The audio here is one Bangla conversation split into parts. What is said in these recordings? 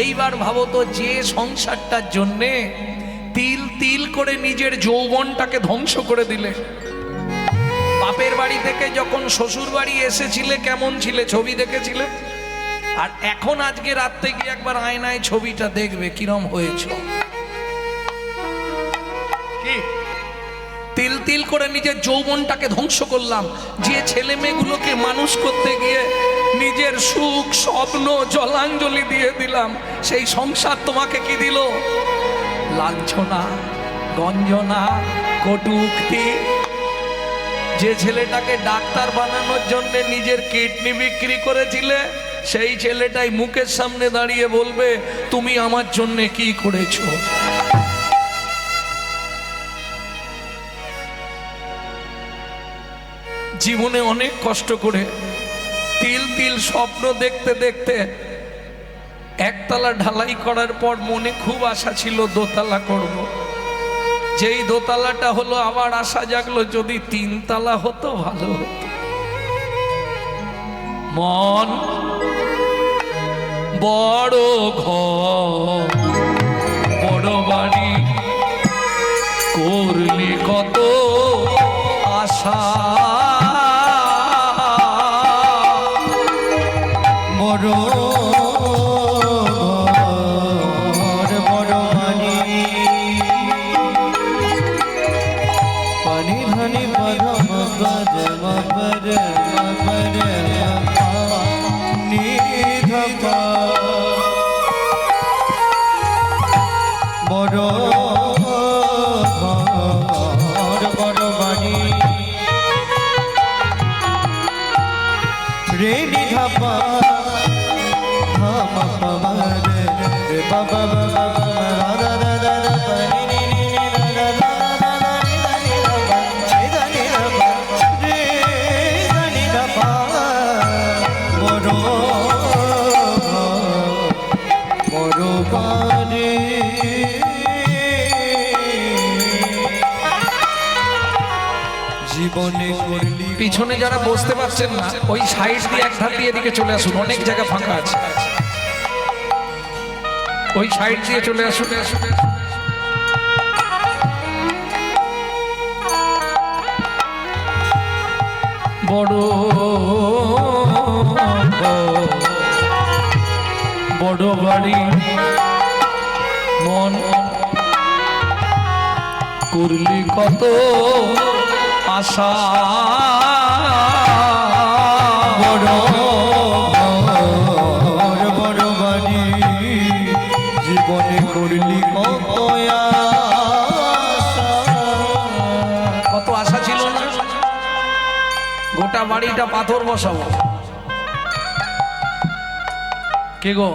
এইবার ভাবো তো, যে সংসারটার জন্যে তিল তিল করে নিজের যৌবনটাকে ধ্বংস করে দিলে। বাপের বাড়ি থেকে যখন শ্বশুর বাড়ি এসেছিলে কেমন ছিলে, ছবি দেখেছিলে, আর এখন আজকে রাত্রে গিয়ে একবার আয়নায় ছবিটা দেখবে কিরম হয়েছ। কি তিল তিল করে নিজের যৌবনটাকে ধ্বংস করলাম। যে ছেলে মেয়েগুলোকে মানুষ করতে গিয়ে নিজের সুখ স্বপ্ন জলাঞ্জলি দিয়ে দিলাম, সেই সংসার তোমাকে কি দিল? লাঞ্ছনা, গঞ্জনা, কটূক্তি। যে ছেলেটাকে ডাক্তার বানানোর জন্য নিজের কিডনি বিক্রি করেছিলে, সেই ছেলেটাই মুখের সামনে দাঁড়িয়ে বলবে তুমি আমার জন্য কি করেছো। জীবনে অনেক কষ্ট করে তিল তিল স্বপ্ন দেখতে দেখতে একতলা ঢালাই করার পর মনে খুব আশা ছিল দোতলা করব। যেই দোতলাটা হলো আবার আশা জাগলো যদি তিনতলা হতো ভালো হতো। মন বড় ঘর বড় বাড়ি করলি কত আশা, বড় ঘর বড় বাড়ি পানি ধানি পরম পদ মপর মপর নিধপা বড় ঘর বড় বাড়ি রে নিধপা পিছনে যারা বসতে পারছেন না ওই সাইড দিয়ে এক ধার দিয়ে এদিকে চলে আসুন, অনেক জায়গা ফাঁকা আছে, ওই সাইড দিয়ে চলে আসুন। বড় বড় বাড়ি মন করলি কত আশা, বড় ঘর বড় বাড়ি জীবনে করলি কত আশা। কত আশা ছিল না, গোটা বাড়িটা পাথর বসাবো। কে গো,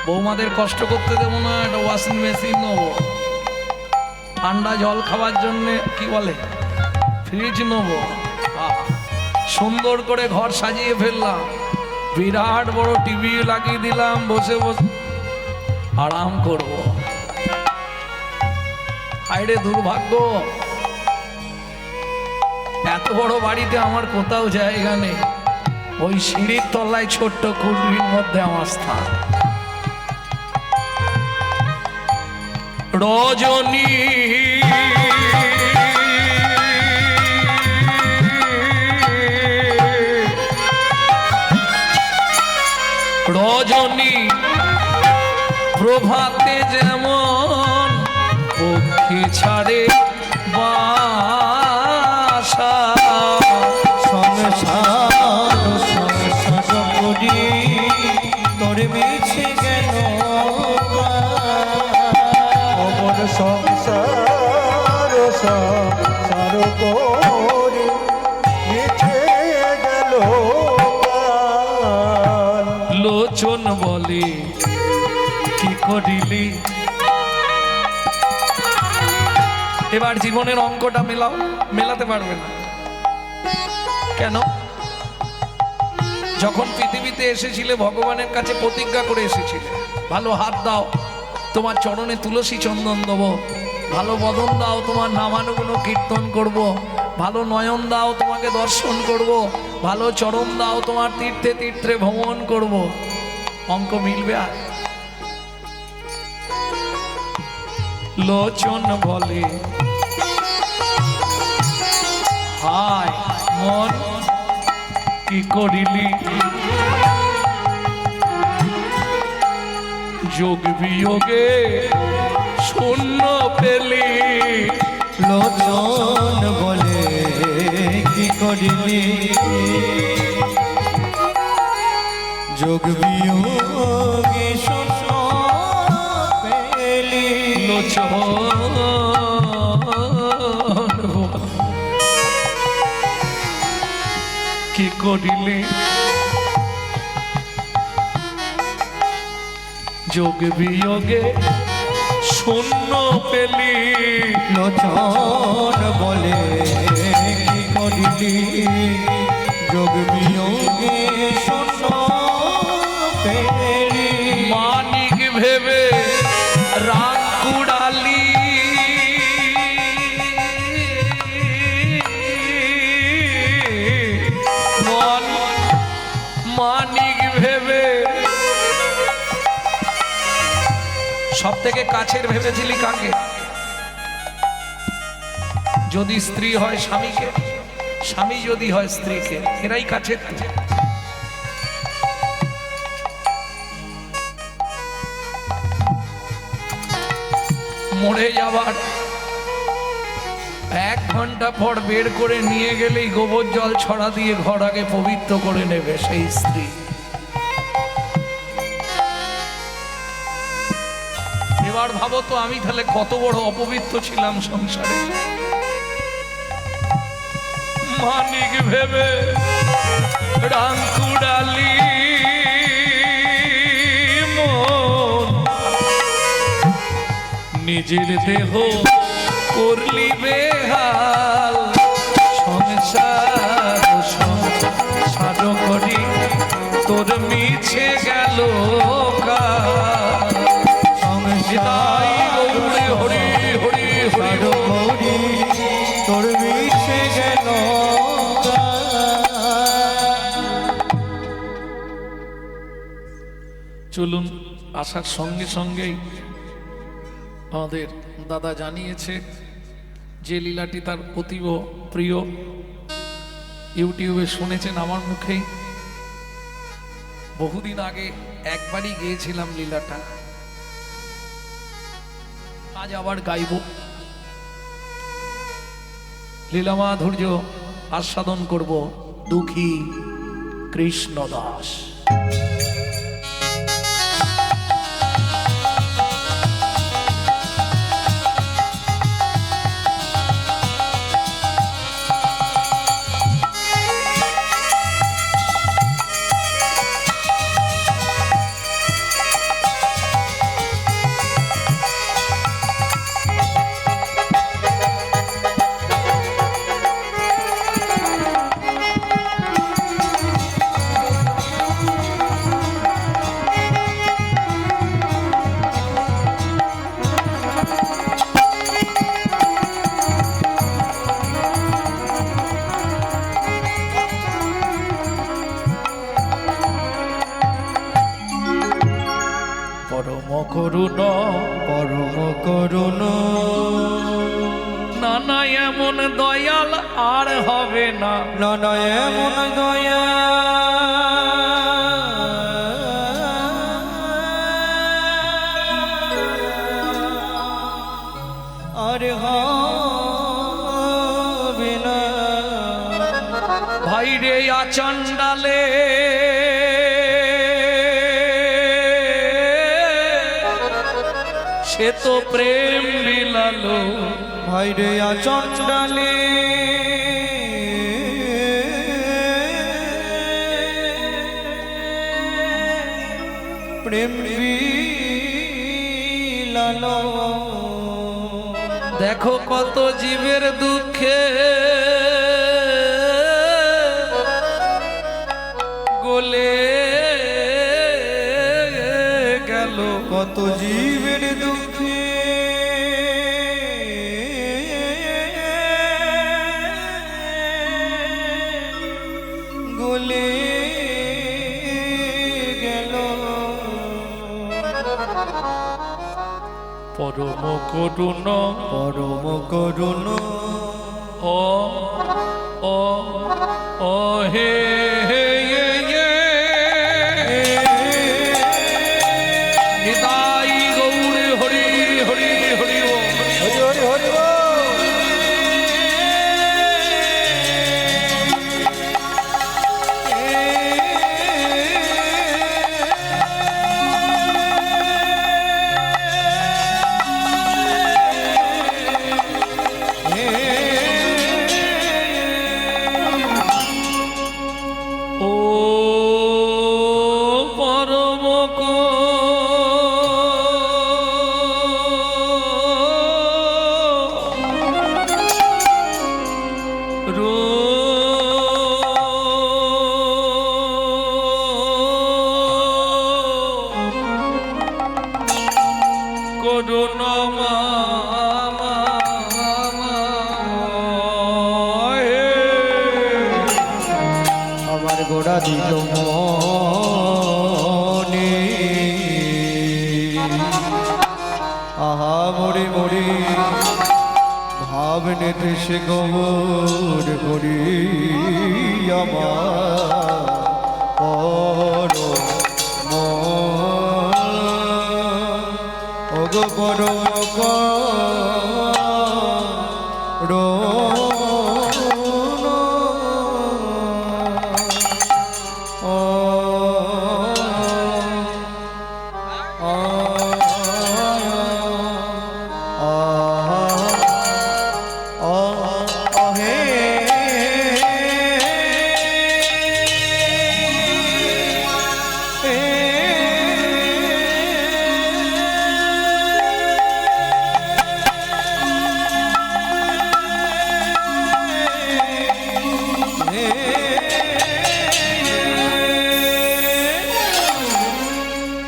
বৌমাদের কষ্ট করতে দেবো না, একটা ওয়াশিং মেশিন নেবো, ঠান্ডা জল খাওয়ার জন্য কি বলে ফ্রিজ নেবো, সুন্দর করে ঘর সাজিয়ে ফেললাম, বিরাট বড় টিভি লাগিয়ে দিলাম, বসে বসে আরাম করব। হায়রে দুর্ভাগ্য, এত বড় বাড়িতে আমার কোথাও জায়গা নেই, ওই সিঁড়ির তলায় ছোট্ট কুটির মধ্যে আমার স্থান। রজনী রজনী প্রভাতে যেমন পক্ষী ছাড়ে বাসা, সংসার সংসার করি তোর মিছে গেল অমর সংসার সংসার করি মিছে গেল। লোচন বলে কি করিলি, এবার জীবনের অঙ্কটা মেলাও, মেলাতে পারবে না কেন? যখন পৃথিবীতে এসেছিলে ভগবানের কাছে প্রতিজ্ঞা করে এসেছিলে, ভালো হাত দাও তোমার চরণে তুলসী চন্দন দেবো, ভালো বদন দাও তোমার নামানুগুণ কীর্তন করব, ভালো নয়ন দাও তোমাকে দর্শন করব, ভালো চরণ দাও তোমার তীর্থে তীর্থে ভ্রমণ করব। অঙ্ক মিলবে আর লোচন বলে হায় মন কি করিলি যোগ বিয়োগে শূন্য পেলি লোচন বলে কি করিলি যোগ বিয়োগে শূন্য পেলি লোচন কি করিলি যোগ বিয়োগে শূন্য পেলি লোচন বলে কি করিলি যোগ বিয়োগে শূন্য পেলি মানিক ভেবে রাগ কুড়ালি মন মানিক ভেবে সব থেকে কাছের ভেবেছিলি কাকে যদি স্ত্রী হয় স্বামীকে স্বামী যদি হয় স্ত্রীকে এরাই কাছের মরে যাবার 1 ঘন্টা পর বের করে নিয়ে গেলেই গোবর জল ছড়া দিয়ে ঘর আগে পবিত্র করে নেবে সেই স্ত্রী এবার ভাবো তো আমি তাহলে কত বড় অপবিত্র ছিলাম সংসারে মানিক ভেবে রাঙ্কুড়ালি মন নিজের দেহ করলি বেহাল সংসার সংসার করি তোর মিছে গেল কাল সংসার হরি হরি হরি হরি হরি তোর মিশে গেল চলুন আসার সঙ্গে সঙ্গেই আমাদের দাদা জানিয়েছে যে লীলাটি তার অতীব প্রিয় ইউটিউবে শুনেছেন আমার মুখেই বহুদিন আগে একবারই গিয়েছিলাম লীলাটা আজ আবার গাইব লীলা মাধুর্য আস্বাদন করব দুঃখী কৃষ্ণদাস করুণ পরম করুণ নানা এমন দয়াল আর হবে না নানা এমন দয়া আর হবে না ভাই রে আচণ্ডালে সে তো প্রেম বিলালো ভাই রে আচণ্ডালে প্রেম বিলালো দেখো কত জীবের দুঃখে গলে গেল কত জীবের দুঃখে গলে গেল পরম করুণ পরম করুণ ও ও ও হে হে য়ে য়ে নিতাই গৌর হরি হরি হরি ও হরি হরি হরি বল। ও পরম করুণ আমার গোড়া দিল মনে আহা মরে মরে ভাবনে দেশে গৌর করি আমার পর ওগো পর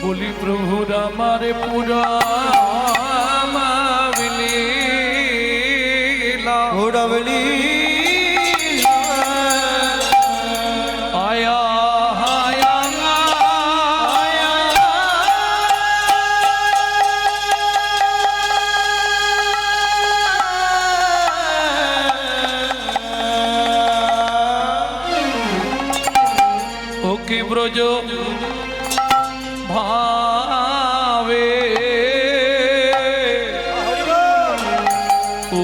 বলি প্রভুর আমার পুরা ওড়াবলি আয়া হায়া ওকে ব্রজ ভাবে ও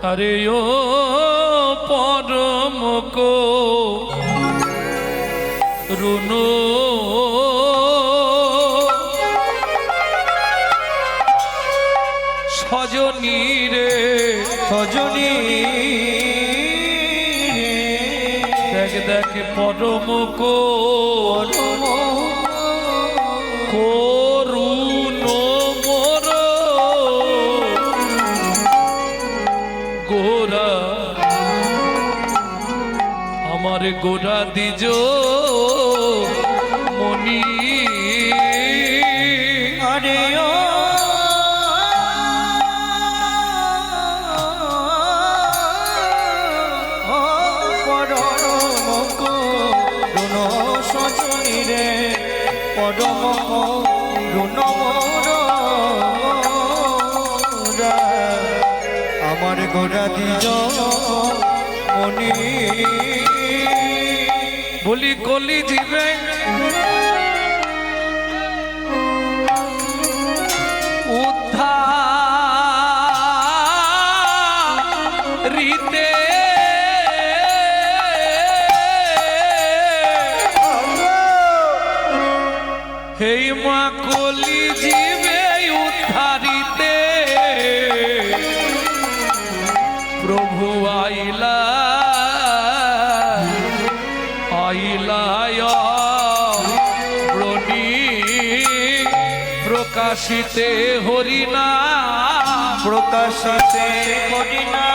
আরে ও পরম করুণ সজনী রে সজনী দেখ দেখ পরম করুণ মোর গোরা আমার গোরা দিজ মনি আরে ও পরম করুণ সজনী রে পরম করুণ মোর গোরা, আমার গোরা দিজ মনি বলি কলি জীবে উদ্ধারিতে হেই মা কলি জীবে উদ্ধারিতে প্রভু আইলা আইলায় ব্রণী প্রকাশিতে হরিনা প্রকাশিতে হরিনা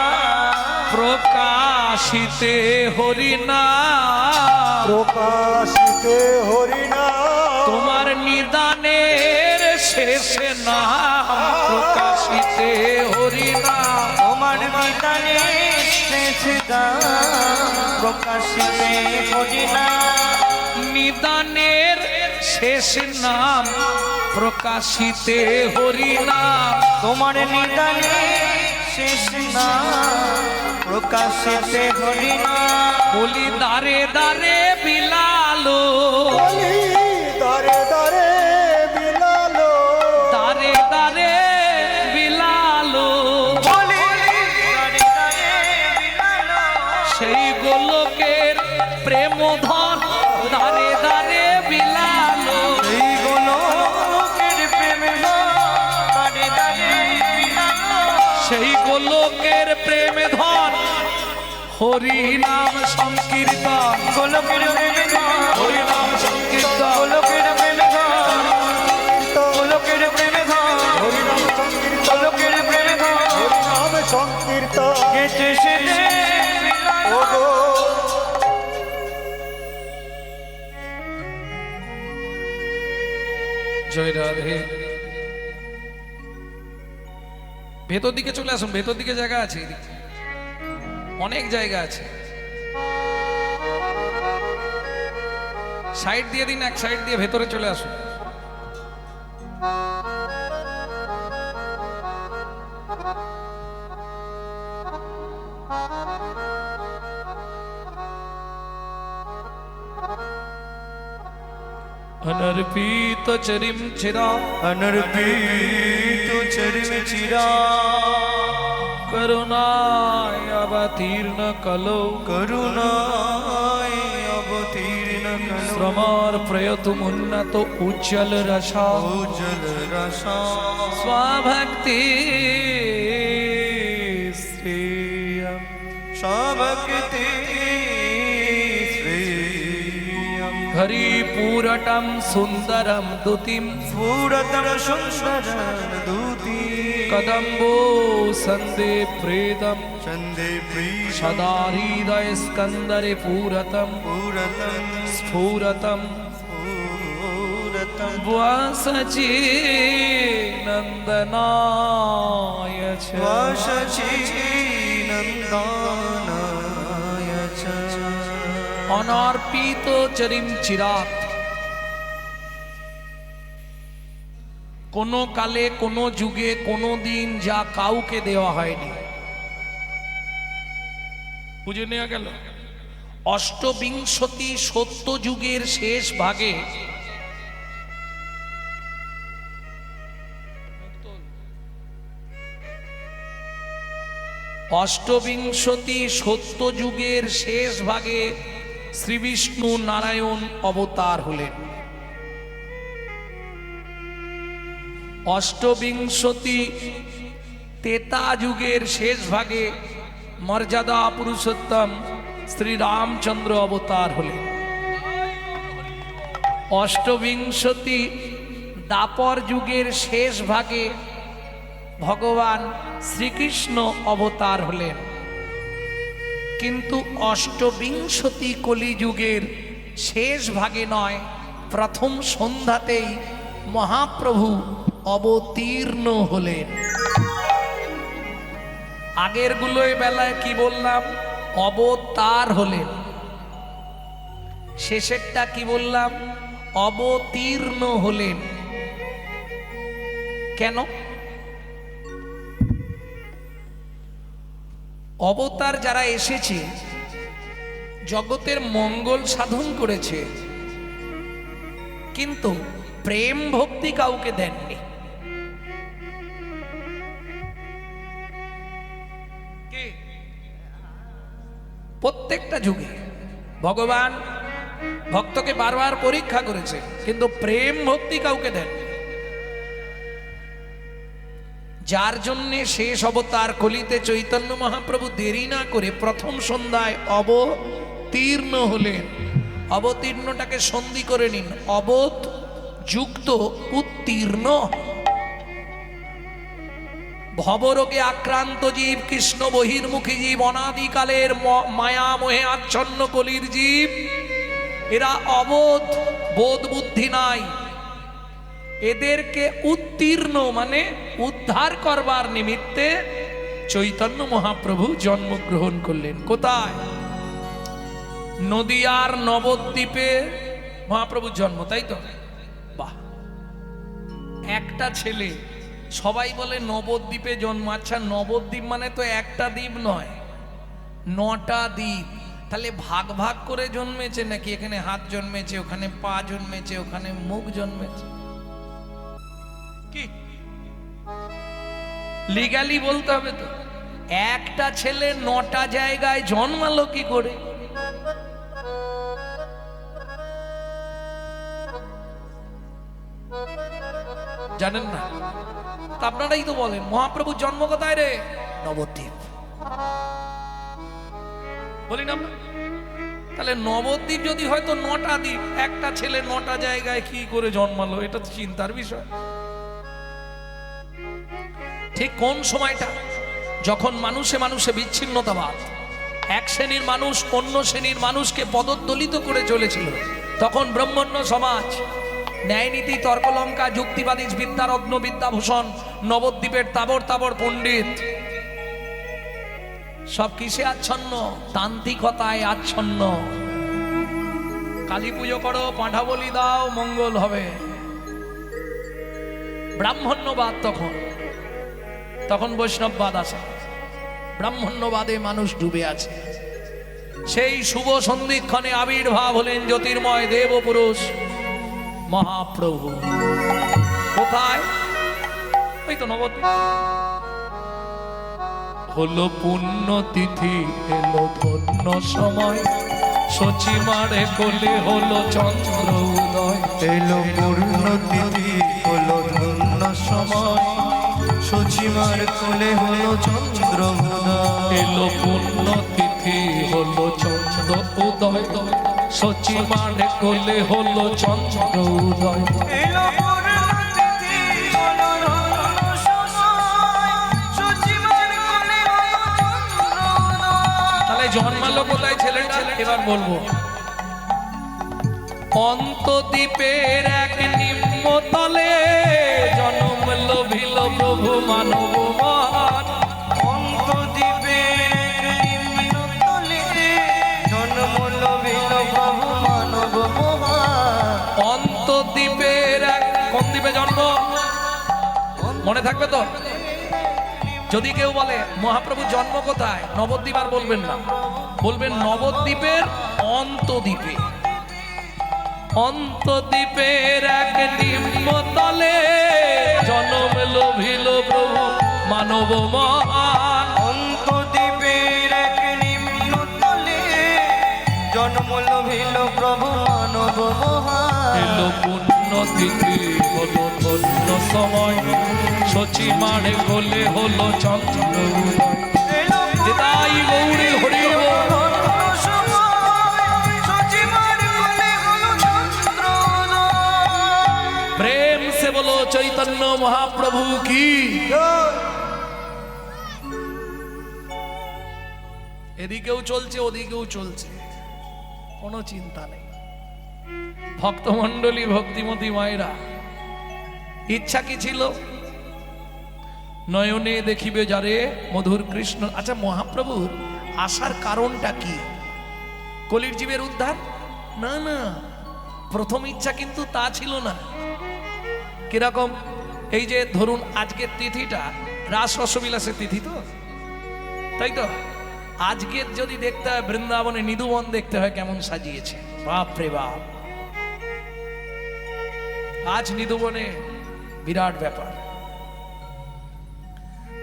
প্রকাশিতে হরিনা প্রকাশিতে হরিনা তোমার নিদানের শেষে নাম প্রকাশিতে হরিনা তোমার নিদানে শেষে দাম প্রকাশিতে হরিনা নিদানের শেষ নাম প্রকাশিতে হরিনা তোমার নিদানে শেষ নাম প্রকাশিতে হরিনা বলি দারে দারে বিলালো দরে দরে বিলালো দারে দারে বিলালো দরে দরে বিলালো সেই গোলকের প্রেম ধন দারে দারে বিলালো এই গোলকের প্রেমে দরে দরে বিলালো সেই গোলকের প্রেম ধন হরি নাম সংকীর্তন গোলকের প্রেমে হরি নাম সংকীর্তন গোলকের প্রেমে গোলকের প্রেমে হরিনাম সংকীর্তন গোলকের প্রেমে হরিনাম সংকীর্তন গেছে সেদে ওগো জয় রাধে ভেতর দিকে চলে আসুন ভেতর দিকে জায়গা আছে এদিকে অনেক জায়গা আছে সাইড দিয়ে দিন এক সাইড দিয়ে ভেতরে চলে আসুন अनर्पित चरिम चिरा अनर्पित चरिम चिरा करुणाय अवतीर्ण कलो करुणाय अवतीर्ण कलो श्रमार प्रयतुमुन्नत उज्जवल रसा उज्जवल रसा स्वभक्ति श्रेयम स्वभक्ति हरि पूरटम सुंदरम दुतिम पूरतम सुंदरम दूती कदम्बो संदे प्रेदम चंदे प्रिय सदा हृदय स्कंदरे पूरतम पूरतम स्फुरतम पूरतम वासची नंदनाय च वासची नंदनाय च অনর্পিত চরিম চিরাত কোন কালে কোন যুগে কোন দিন যা কাউকে দেওয়া হয়নি বুঝে নেওয়া গেল অষ্টবিংশতি সত্য যুগের শেষ ভাগে অষ্টবিংশতি সত্যযুগের শেষ ভাগে শ্রীবিষ্ণু নারায়ণ অবতার হলেন। অষ্টবিংশতি তেতা যুগের শেষ ভাগে মর্যাদা পুরুষোত্তম শ্রী রামচন্দ্র অবতার হলেন। অষ্টবিংশতি দাপর যুগের শেষ ভাগে ভগবান শ্রীকৃষ্ণ অবতার হলেন। কিন্তু অষ্টবিংশতি কলিযুগের শেষ ভাগে নয়, প্রথম সন্ধ্যাতেই মহাপ্রভু অবতীর্ণ হলেন। আগের গুলোয় বেলায় কি বললাম? অবতার হলেন। শেষেরটা কি বললাম? অবতীর্ণ হলেন। কেন? অবতার যারা এসেছে জগতের মঙ্গল সাধন করেছে, কিন্তু প্রেম ভক্তি কাউকে দেননি। প্রত্যেকটা যুগে ভগবান ভক্তকে বারবার পরীক্ষা করেছে, কিন্তু প্রেম ভক্তি কাউকে দেন। যার জন্য শেষ অবতার কলিতে চৈতন্য মহাপ্রভু দেরি না করে প্রথম সন্ধ্যায় অবতীর্ণ হলেন। অবতীর্ণটাকে সন্ধি করে নিন, অবত যুক্ত উত্তীর্ণ। ভবরোগে আক্রান্ত জীব, কৃষ্ণ বহির্মুখী জীব, অনাদিকালের মায়া মোহে আচ্ছন্ন কলির জীব, এরা অবোধ, বোধ বুদ্ধি নাই। এদেরকে উত্তীর্ণ মানে উদ্ধার করবার নিমিত্তে চৈতন্য মহাপ্রভু জন্মগ্রহণ করলেন। কোথায়? নদিয়ার নবদ্বীপে মহাপ্রভুর জন্ম, তাই তো? বাহ! একটা ছেলে, সবাই বলে নবদ্বীপে জন্ম। আচ্ছা, নবদ্বীপ মানে তো একটা দ্বীপ নয়, 9টা দ্বীপ। তাহলে ভাগ ভাগ করে জন্মেছে নাকি? এখানে হাত জন্মেছে, ওখানে পা জন্মেছে, ওখানে মুখ জন্মেছে। কি লিগালি বলতে হবে তো? একটা ছেলে 9টা জায়গায় জন্মালো কি করে? জানেন না? তা আপনারাই তো বলেন মহাপ্রভুর জন্ম কোথায় রে? নবদ্বীপ। বলি না আমরা? তাহলে নবদ্বীপ যদি হয়তো 9টা দ্বীপ, একটা ছেলে 9টা জায়গায় কি করে জন্মালো? এটা তো চিন্তার বিষয়। ঠিক কোন সময়টা? যখন মানুষে মানুষে বিচ্ছিন্নতাবাদ, এক শ্রেণীর মানুষ অন্য শ্রেণীর মানুষকে পদদলিত করে চলেছিল, তখন ব্রাহ্মণ্য সমাজ, ন্যায়নীতি, তর্কলঙ্কা, যুক্তিবাদী, বিদ্যারত্ন, বিদ্যাভূষণ, নবদ্বীপের তাবর তাবর পণ্ডিত সব কিসে আচ্ছন্ন? তান্ত্রিকতায় আচ্ছন্ন। কালী পুজো করো, পাঁঠা বলি দাও, মঙ্গল হবে। ব্রাহ্মণ্যবাদ তখন বৈষ্ণববাদ আছে। ব্রাহ্মণ্যবাদে মানুষ ডুবে আছে। সেই শুভ সন্ধিক্ষণে আবির্ভাব হলেন জ্যোতির্ময় দেবপুরুষ মহাপ্রভু। কোথায়? ওই তো নবদ্বীপ। হলো পুণ্যতিথি, এলো ধন্য সময়, সচিমারে কোলে হলো চন্দ্র উদয়। এলো পূর্ণতিথি, হলো ধন্য সময়, সচিমার কোলে হলো চন্দ্র উদয়। এলো পুণ্যতিথি, হলো চন্দ্র উদয়, সচিমারে কোলে হলো চন্দ্র উদয়। এলো পূর্ণতিথি, হলো ধন্য সময়, সচিমার কোলে হলো চন্দ্র উদয়। তাহলে জন্মালো কোথায় ছেলেটা? এবার বলবো। অন্তদ্বীপের এক নিম্নতলে জন্ম লোভিল প্রভু মানব মহান। অন্তদ্বীপের নিম্নতলে জন্ম লোভিল প্রভু মানব মহান। অন্তদ্বীপের এক, কোন দ্বীপে জন্ম? মনে থাকবে তো? যদি কেউ বলে মহাপ্রভু জন্ম কোথায়, নবদ্বীপ আর বলবেন না, বলবেন নবদ্বীপের অন্তদ্বীপে। অন্তদ্বীপের এক নিম্নতলে জন্ম লোভিল প্রভু মানব মহান। অন্তদ্বীপ তিথি হলো ধন্য সময়, শচী মারে কোলে হলো চন্দ্র উদয়। যেতাই গৌরী হরি বল। প্রেম সে বলো চৈতন্য মহাপ্রভু কি। এদিকেও চলছে ওদিকেও চলছে, কোনো চিন্তা নেই। ভক্তমণ্ডলী ভক্তিমতী মায়েরা, ইচ্ছা কি ছিল? নয়নে দেখিবে যারে মধুর কৃষ্ণ। আচ্ছা, মহাপ্রভুর আসার কারণটা কি? কলির জীবের উদ্ধার? না না, প্রথম ইচ্ছা কিন্তু তা ছিল না। কিরকম? এই যে ধরুন আজকের তিথিটা রাস রসবিলাসের তিথি, তো তাই তো? আজকের যদি দেখতে হয় বৃন্দাবনে নিধুবন দেখতে হয় কেমন সাজিয়েছে, বাপ রে বাপ। আজ নিধুবনে বিরাট ব্যাপার।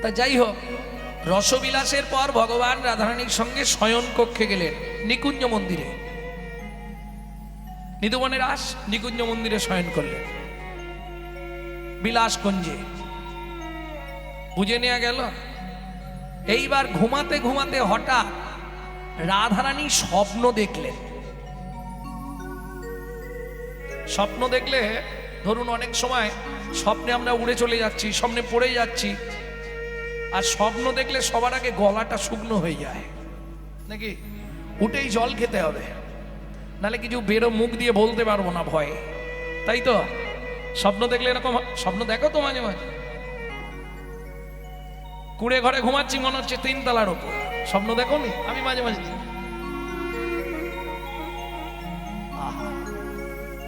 তা যাই হোক, রসবিলাসের পর ভগবান রাধারানীর সঙ্গে শয়ন কক্ষে গেলেন নিকুঞ্জ মন্দিরে। নিধুবনের রাস নিকুঞ্জ মন্দিরে শয়ন করলেন, বিলাসকুঞ্জে। বুঝে নেওয়া গেল। এইবার ঘুমাতে ঘুমাতে হঠাৎ রাধারানী স্বপ্ন দেখলেন। স্বপ্ন দেখলে ধরুন অনেক সময় স্বপ্নে আমরা উড়ে চলে যাচ্ছি, স্বপ্নে পড়ে যাচ্ছি, আর স্বপ্ন দেখলে সবার আগে গলাটা শুকনো হয়ে যায় নাকি? উঠেই জল খেতে হবে, নাহলে কিছু বেরো মুখ দিয়ে বলতে পারবো না ভয়ে, তাই তো? স্বপ্ন দেখলে এরকম স্বপ্ন দেখো তো মাঝে মাঝে? কুড়ে ঘরে ঘুমাচ্ছি, মনে হচ্ছে 3 তলার ওপর। স্বপ্ন দেখো নি? আমি মাঝে মাঝে।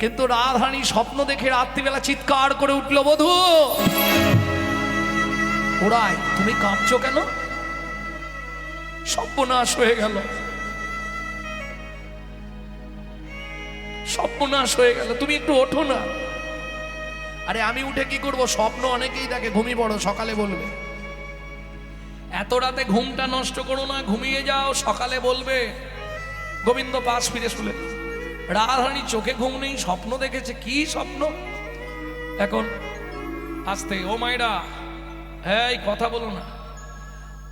কিন্তু রাধারানী স্বপ্ন দেখে রাত্রিবেলা চিৎকার করে উঠলো, বধূ ওরাই তুমি কাঁপছো কেন? সর্বনাশ হয়ে গেল, সর্বনাশ হয়ে গেল, তুমি একটু ওঠো না। আরে আমি উঠে কি করব? স্বপ্ন অনেকেই দেখে, ঘুমিয়ে পড়ো, সকালে বলবে। এত রাতে ঘুমটা নষ্ট করো না, ঘুমিয়ে যাও, সকালে বলবে। গোবিন্দ পাশ ফিরে শুলে। রাধারানী চোখে ঘুম নেই, স্বপ্ন দেখেছে। কি স্বপ্ন? এখন আস্তে, ও মায়েরা, হ্যাঁ কথা বলো না।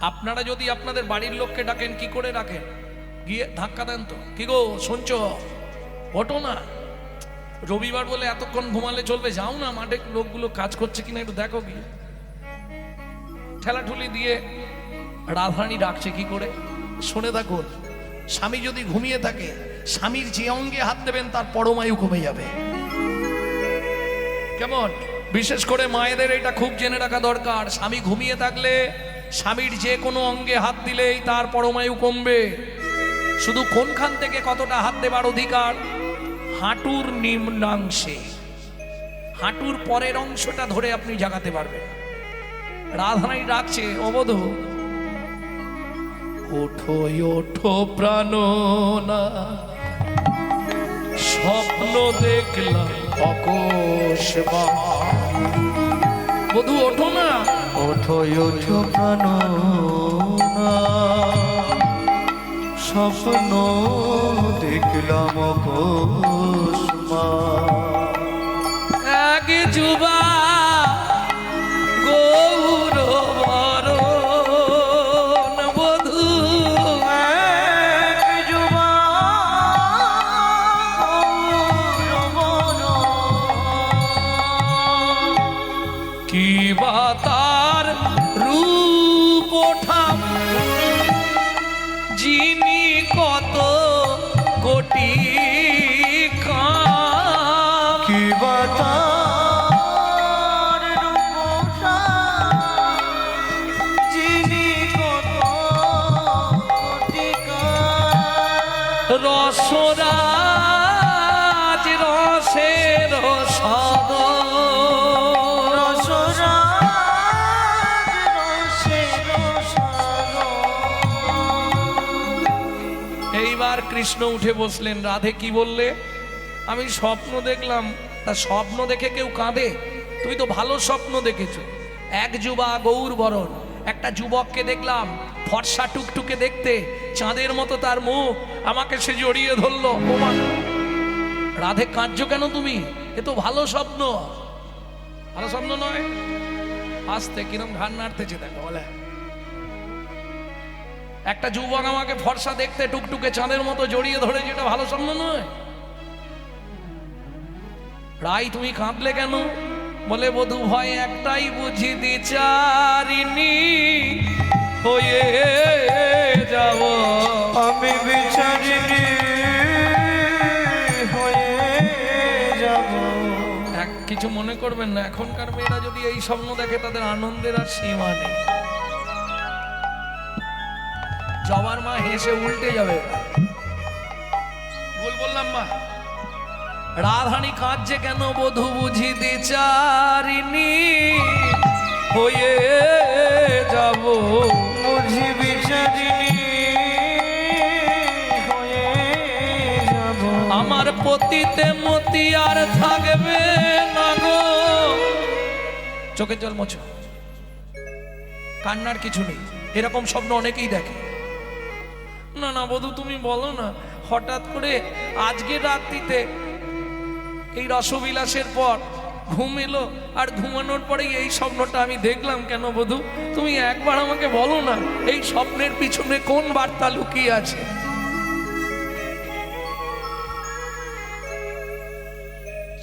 আপনারা যদি আপনাদের বাড়ির লোককে ডাকেন, কি করে ডাকেন? গিয়ে ধাক্কা দেন তো। কি গো শুনছো? ওঠো না। রবিবার বলে এতক্ষণ ঘুমালে চলবে? যাও না মাঠে, লোকগুলো কাজ করছে কিনা একটু দেখো গিয়ে। ঠেলাঠুলি দিয়ে রাধারানী ডাকছে কি করে? শুনে থাকুন। স্বামী যদি ঘুমিয়ে থাকে, স্বামীর যে অঙ্গে হাত দেবেন তার পরমায়ু কমে যাবে। কেমন? বিশেষ করে মায়েদের এটা খুব জেনে রাখা দরকার। স্বামী ঘুমিয়ে থাকলে স্বামীর যে কোনো অঙ্গে হাত দিলেই তার পরমায়ু কমবে। শুধু কোনখান থেকে কতটা হাত দেবার অধিকার? হাঁটুর নিম্নাংশে, হাঁটুর পরের অংশটা ধরে আপনি জাগাতে পারবেন। রাধারানী ডাকছে, অবধূ ওঠো ওঠো প্রাণনা, স্বপ্ন দেখলাম অকস্মা। বধূ ওঠো না। ওঠো ওঠো প্রাণনা, স্বপ্ন দেখলাম অকস্মা। এক যুবা গৌর বরণ, বধূ এক যুবা গৌর বরণ। কি বা তার রূপ ওঠাম, যিনি কত কোটি কাম। কি বা তার রূপসা, যিনি কত কোটি কাম। রসরাজ রসের সাগর, রসরাজ রসের সাগর। এইবার কৃষ্ণ উঠে বসলেন। রাধে কি বললে? আমি স্বপ্ন দেখলাম। তা স্বপ্ন দেখে কেউ কাঁদে? তুমি তো ভালো স্বপ্ন দেখেছো। এক যুবা গৌর বরণ, একটা যুবককে দেখলাম, ফর্সা টুকটুকে দেখতে, চাঁদের মতো তার মুখ। আমাকে সে জড়িয়ে ধরলো। ওমা, রাধে কাঁদছো কেন তুমি? এ তো ভালো স্বপ্ন, ভালো স্বপ্ন নয়। আস্তে কিরম ঘাড় নাড়তেছে দেখো বলে। একটা যুবক আমাকে ফর্সা দেখতে টুকটুকে চাঁদের মতো জড়িয়ে ধরে, যেটা ভালো স্বপ্ন নয়। রাই তুমি কাঁদলে কেন? বলে বধূ ভয় একটাই বুঝি দ্বিচারিণী হয়ে যাব আমি বিচারিণী হয়ে যাব। কিছু মনে করবেন না, এখনকার মেয়েরা যদি এই স্বপ্ন দেখে তাদের আনন্দের আর সীমা নেই। জবার মা হেসে উল্টে যাবে। ভুল বললাম মা? রাধানী কাঁদছে কেন? বধূ বুঝি দ্বিচারিণী হয়ে যাব বুঝি বিচারিণী হয়ে যাব। আমার পতিতে মতি আর থাকবে না গো। চোখের জল মোছো, কান্নার কিছু নেই। এরকম স্বপ্ন অনেকেই দেখে। না না বধূ তুমি বলো না, হঠাৎ করে আজকে রাত্রিতে এই রসবিলাসের পর ঘুম এলো, আর ঘুমানোর পরেই এই স্বপ্নটা আমি দেখলাম কেন বধূ? তুমি একবার আমাকে বলো না, এই স্বপ্নের পিছনে কোন বার্তা লুকিয়ে আছে?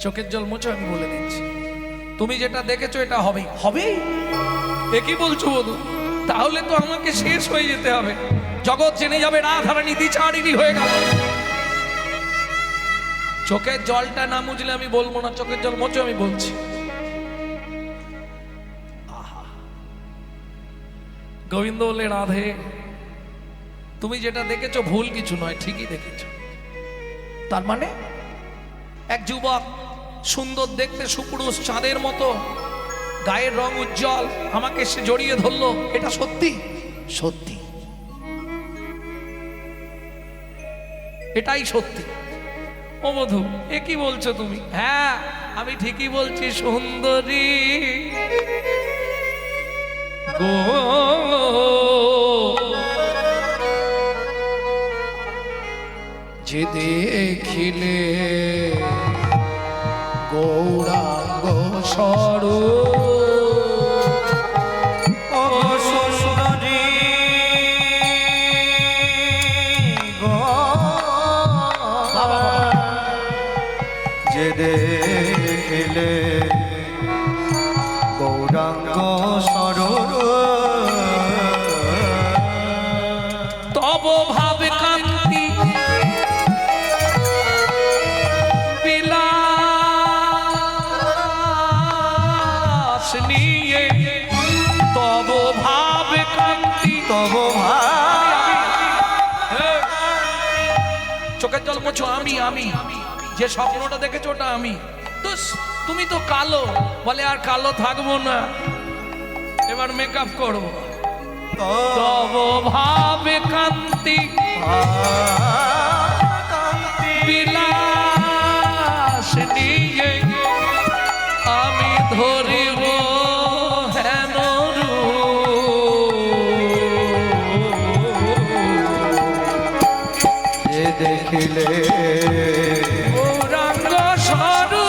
চোখের জল মোছো, আমি বলে দিচ্ছি। তুমি যেটা দেখেছো এটা হবেই হবেই। এ কি বলছো বধূ? তাহলে তো আমাকে শেষ হয়ে যেতে হবে। জগৎ জেনে যাবে রাধারানী দ্বিচারিণী হয়ে গেল। চোখের জলটা না মুছলে আমি বলবো না। চোখের জল মোছো, আমি বলছি। গোবিন্দ বলে রাধে তুমি যেটা দেখেছো ভুল কিছু নয়, ঠিকই দেখেছো। তার মানে এক যুবক সুন্দর দেখতে, সুপুরুষ, চাঁদের মতো, গায়ের রং উজ্জ্বল, আমাকে সে জড়িয়ে ধরলো। এটা সত্যি? সত্যি, এটাই সত্যি। ও বধূ এ কি বলছো তুমি? হ্যাঁ আমি ঠিকই বলছি সুন্দরী গো। যে দেখিলে গৌরাঙ্গ স্বরূপ ও সুন্দরী গো, যে দেখিলে গৌরাঙ্গ স্বরূপ তব ভাব কান্তি বিলাস নিয়ে, তব ভাব কান্তি। তব চোখের জল মোছো। আমি যে স্বপ্নটা দেখেছো ওটা আমি। তো তুমি তো কালো। বলে আর কালো থাকবো না, এবার মেকআপ করবো। তব ভাবে কান্তি বিলাস নিয়ে আমি ধরিব হেন রূপ। যে দেখিলে গৌরাঙ্গ স্বরূপ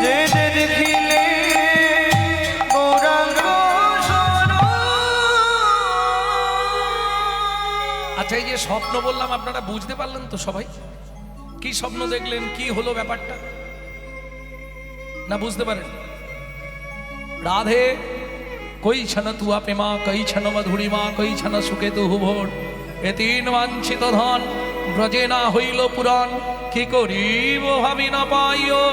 যে দেখিলে গৌরাঙ্গ স্বরূপ। আচ্ছা এই যে স্বপ্ন বললাম আপনারা বুঝতে পারলেন তো সবাই? কি স্বপ্ন দেখলেন, কি হলো ব্যাপারটা? না বুঝতে পারেন? রাধে কই ছন তুয়া প্রেমা, কই ছন মধুরিমা, কই ছন সুখে তুহু ভোর। এ তিন বাঞ্ছিত ধন ব্রজে না হইল পুরাণ, কি করিব ভাবি না পাইও।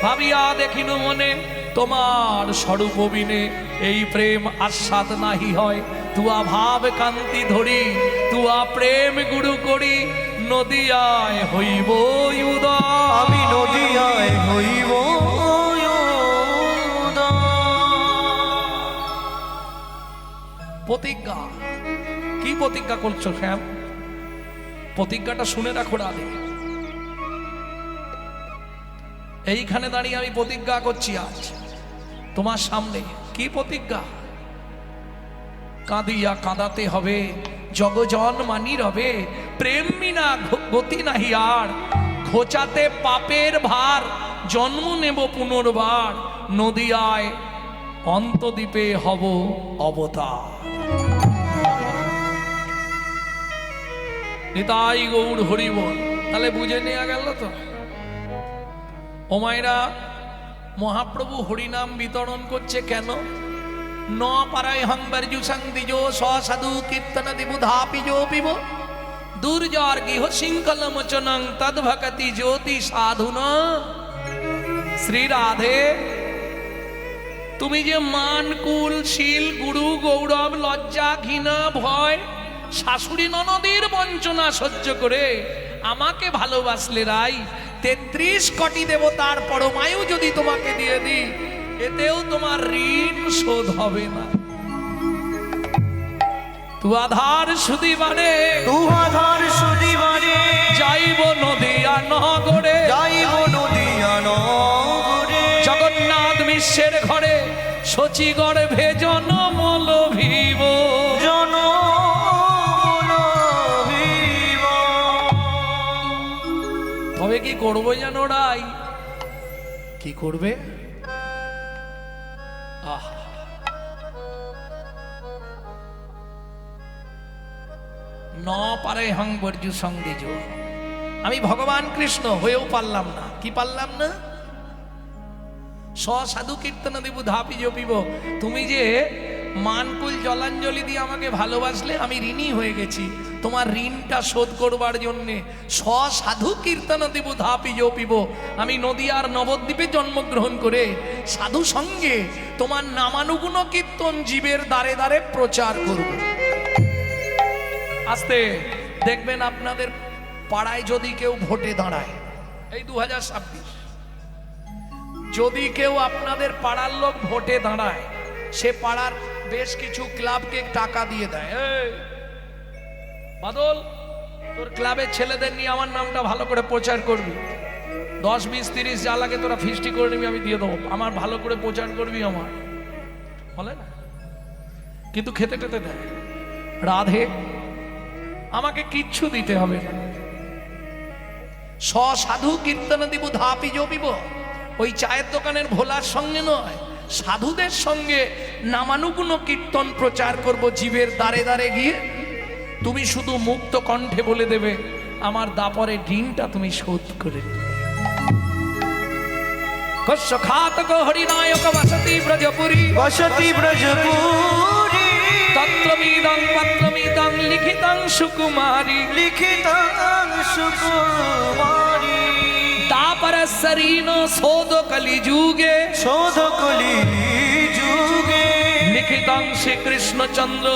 ভাবিয়া দেখিনু মনে তোমার স্বরূপ বিনে, এই প্রেম আস্বাদ নাহি হয়। তুয়া ভাব কান্তি ধরি, তুয়া প্রেম গুরু করি, নদিয়ায় হইব উদয়। আমি নদিয়ায় হইব প্রতিজ্ঞা। কি প্রতিজ্ঞা করছো শ্যাম? প্রতিজ্ঞাটা শুনে রাখো রাধে। এইখানে দাঁড়িয়ে আমি প্রতিজ্ঞা করছি আজ তোমার সামনে। কি প্রতিজ্ঞা? কাঁদিয়া কাঁদাতে হবে, জগজন মানি রবে, প্রেম বিনা গতি নাহি আর, খোঁচাতে পাপের ভার, জন্ম নেব পুনর্বার, নদিয়ায় অন্তদ্বীপে হব অবতার। নিতাই গৌর হরিবল। তাহলে বুঝে নেওয়া গেল তো। ও মায়েরা, মহাপ্রভু হরিনাম বিতরণ করছে কেন? ন পারায় হংবর্জু সংদিজ সাধু কীর্তন দিবুধাপিজো পিব দুর্জর গৃহ শৃঙ্খল মোচনং তদ্ভকতি জ্যোতি সাধুনা। শ্রী রাধে, তুমি যে মান কুল শীল গুরু গৌরব লজ্জা ঘৃণা ভয় শাশুড়ি ননদের বঞ্চনা সহ্য করে আমাকে ভালোবাসলে রাই, 33 কোটি দেবতার পরমায়ু যদি তোমাকে দিয়ে দিই, এতেও তোমার ঋণ শোধ হবে না। তু আধার সুদিবারে, তু আধার সুদিবারে, যাইব নদিয়া নগরে, যাইব নদিয়া নগরে, জগন্নাথ বিশ্বের ঘরে শচী গর্ভে জনম লভিব, জনম লভিব। তবে কি করবো জানো রাই? কি করবে? আহ, ন পারে হং বর্জু সংদিজ। আমি ভগবান কৃষ্ণ হয়েও পারলাম না। কি পারলাম না? সাধু কীর্তন দেব ধাপি জপিব। তুমি যে মানকুল জলাঞ্জলি দিয়ে আমাকে ভালোবাসলে, আমি ঋণী হয়ে গেছি। তোমার ঋণটা শোধ করবার জন্যে সাধু কীর্তন দেব ধাপি জপিব। আমি নদিয়ার নবদ্বীপে জন্মগ্রহণ করে সাধু সঙ্গে তোমার নামানুগুণ কীর্তন জীবের দ্বারে দ্বারে প্রচার করব। আস্তে দেখবেন আপনাদের পাড়ায় যদি কেউ ভোটে দাঁড়ায়, এই 2026, যদি কেউ আপনাদের পাড়ার লোক ভোটে দাঁড়ায়, সে পাড়ার বেশ কিছু ক্লাবকে টাকা দিয়ে দেয়। এই বাদল, তোর ক্লাবের ছেলেদের নিয়ে আমার নামটা ভালো করে প্রচার করবি, 10, 20, 30 যা লাগে তোরা ফিস্টি করে নিবি, আমি দিয়ে দেবো, আমার ভালো করে প্রচার করবি আমার, বলে না? কিন্তু খেতে টেতে দেয়। রাধে, আমাকে কিচ্ছু দিতে হবে না। সাধু কীর্তন দিব ধাপি জপিব। ওই চায়ের দোকানের ভোলার সঙ্গে নয়, সাধুদের সঙ্গে নামানুগুণ কীর্তন প্রচার করব জীবের দ্বারে দ্বারে গিয়ে। তুমি শুধু মুক্ত কণ্ঠে বলে দেবে, আমার দাপরে ঋণটা তুমি শোধ করে দেবে। কস্য খাতক হরিনায়ক বসতি ব্রজপুরী, বসতি ব্রজপুরী, তত্ত্বমিদং পত্রমিদং লিখিতং সুকুমারী, লিখিতং সুকুমারী, তাপর শরীন শোধ কলি যুগে, শোধ কলি যুগে, লিখিতং শ্রীকৃষ্ণচন্দ্র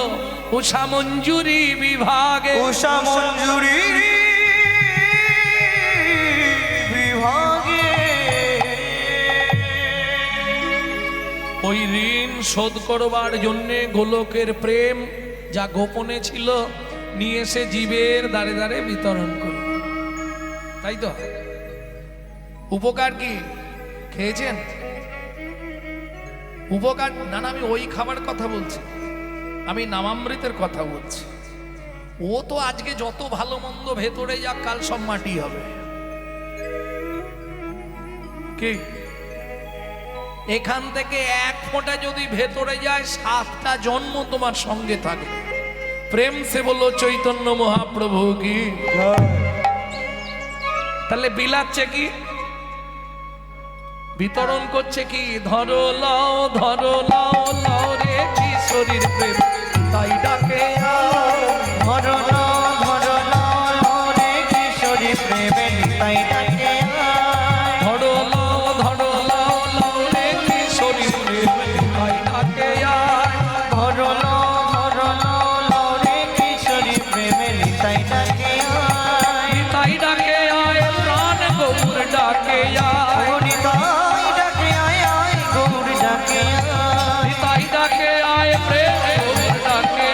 উষা মঞ্জুরি বিভাগে, উষা মঞ্জুরি বিভাগে। ওই ঋণ শোধ করবার জন্যে গোলকের প্রেম যা গোপনে ছিল নিয়ে এসে জীবের দ্বারে দ্বারে বিতরণ করল। তাই তো? উপকার কি খেয়েছেন? উপকার না, আমি ওই খাবার কথা বলছি, আমি নামামৃতের কথা বলছি। ও তো আজকে যত ভালো মন্দ ভেতরে যাক, কাল সব মাটি হবে। কি এখান থেকে এক ফোঁটা যদি ভেতরে যায়, 7টা জন্ম তোমার সঙ্গে থাকবে। প্রেম সে বলো চৈতন্য মহাপ্রভু কি। তাহলে বিলাচ্ছে কি, বিতরণ করছে কি? ধরো লাও লাও রে কিশোরীর প্রেম তাই ডাকে ধরো লাও রে কিশোরী প্রেমে তাই ডাকে, ধরো লাও রে কিশোরীর প্রেম তাই ডাকে ধরো লাও রে কিশোরী প্রেমে তাই ডাকে, তাই ডাকে আয় প্রাণ গৌর ডাকে নিতাই ডাকে আয় গৌর ডাকে, তাই ডাকে আয় প্রেম গৌর ডাকে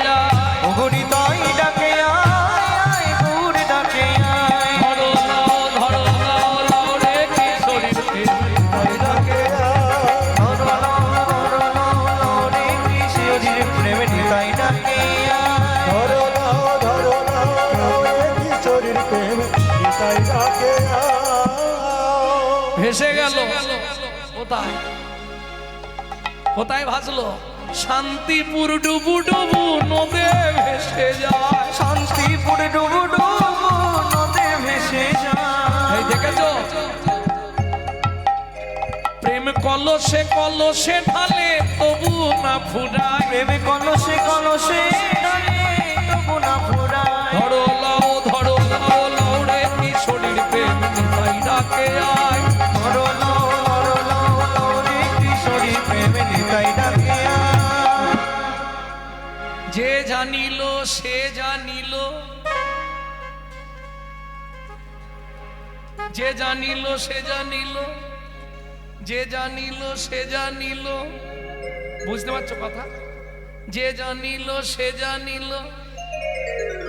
ভেসে গেল কোথায় কোথায় ভাসলো শান্তিপুর ডুবু ডুবু নদে ভেসে যায় শান্তিপুর ডুবু ডুবু নদে ভেসে যায়। এই দেখেছো প্রেম কলসে কলসে ঢালে তবু না ফুরায় প্রেমে কলসে কলসে ঢালে তবু না ফুরায়। ধরো লাও রে কিশোরীর প্রেম নিতাই ডাকে আয় ধরো লাও রে কিশোরী প্রেমে নিতাই ডাকে আয়। যে জানিল সে জানিল যে জানিল সে জানিল যে জানিল সে জানিল বুঝতে পারছো কথা যে জানিল সে জানিল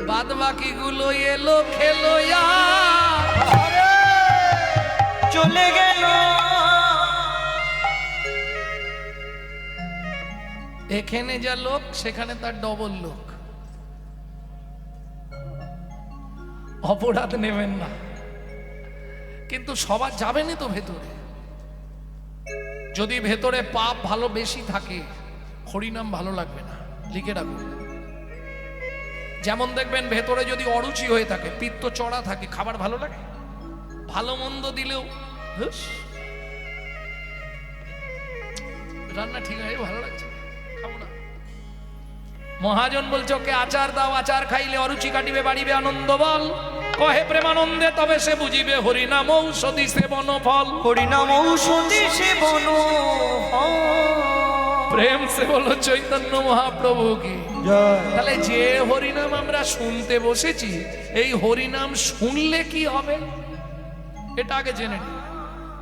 বাদ বাকি গুলো এলো খেলো চলে গেল এখানে যা লোক সেখানে তার ডবল লোক অপরাধ নেবেন না কিন্তু সবার যাবেনই তো ভেতরে যদি ভেতরে পাপ ভালো বেশি থাকে হরিনাম ভালো লাগবে না লিখে রাখুন যেমন দেখবেন ভেতরে যদি অরুচি হয়ে থাকে পিত্ত চড়া থাকে খাবার ভালো লাগে ভালো মন্দ দিলেও হুস, রান্না ঠিক আছে ভালো লাগছে খাবো না মহাজন বলছে ওকে আচার দাও আচার খাইলে অরুচি কাটিবে বাড়িবে আনন্দ বল কহে প্রেমানন্দে তবে সে বুঝিবে হরিনাম ঔষধি সেবন ফল হরিনাম ঔষধি সেবন ফল। প্রেম সে বলো চৈতন্য মহাপ্রভু কি জয়। তাহলে যে হরিনাম আমরা শুনতে বসেছি এই হরিনাম শুনলে কি হবে এটা আগে জেনে নিই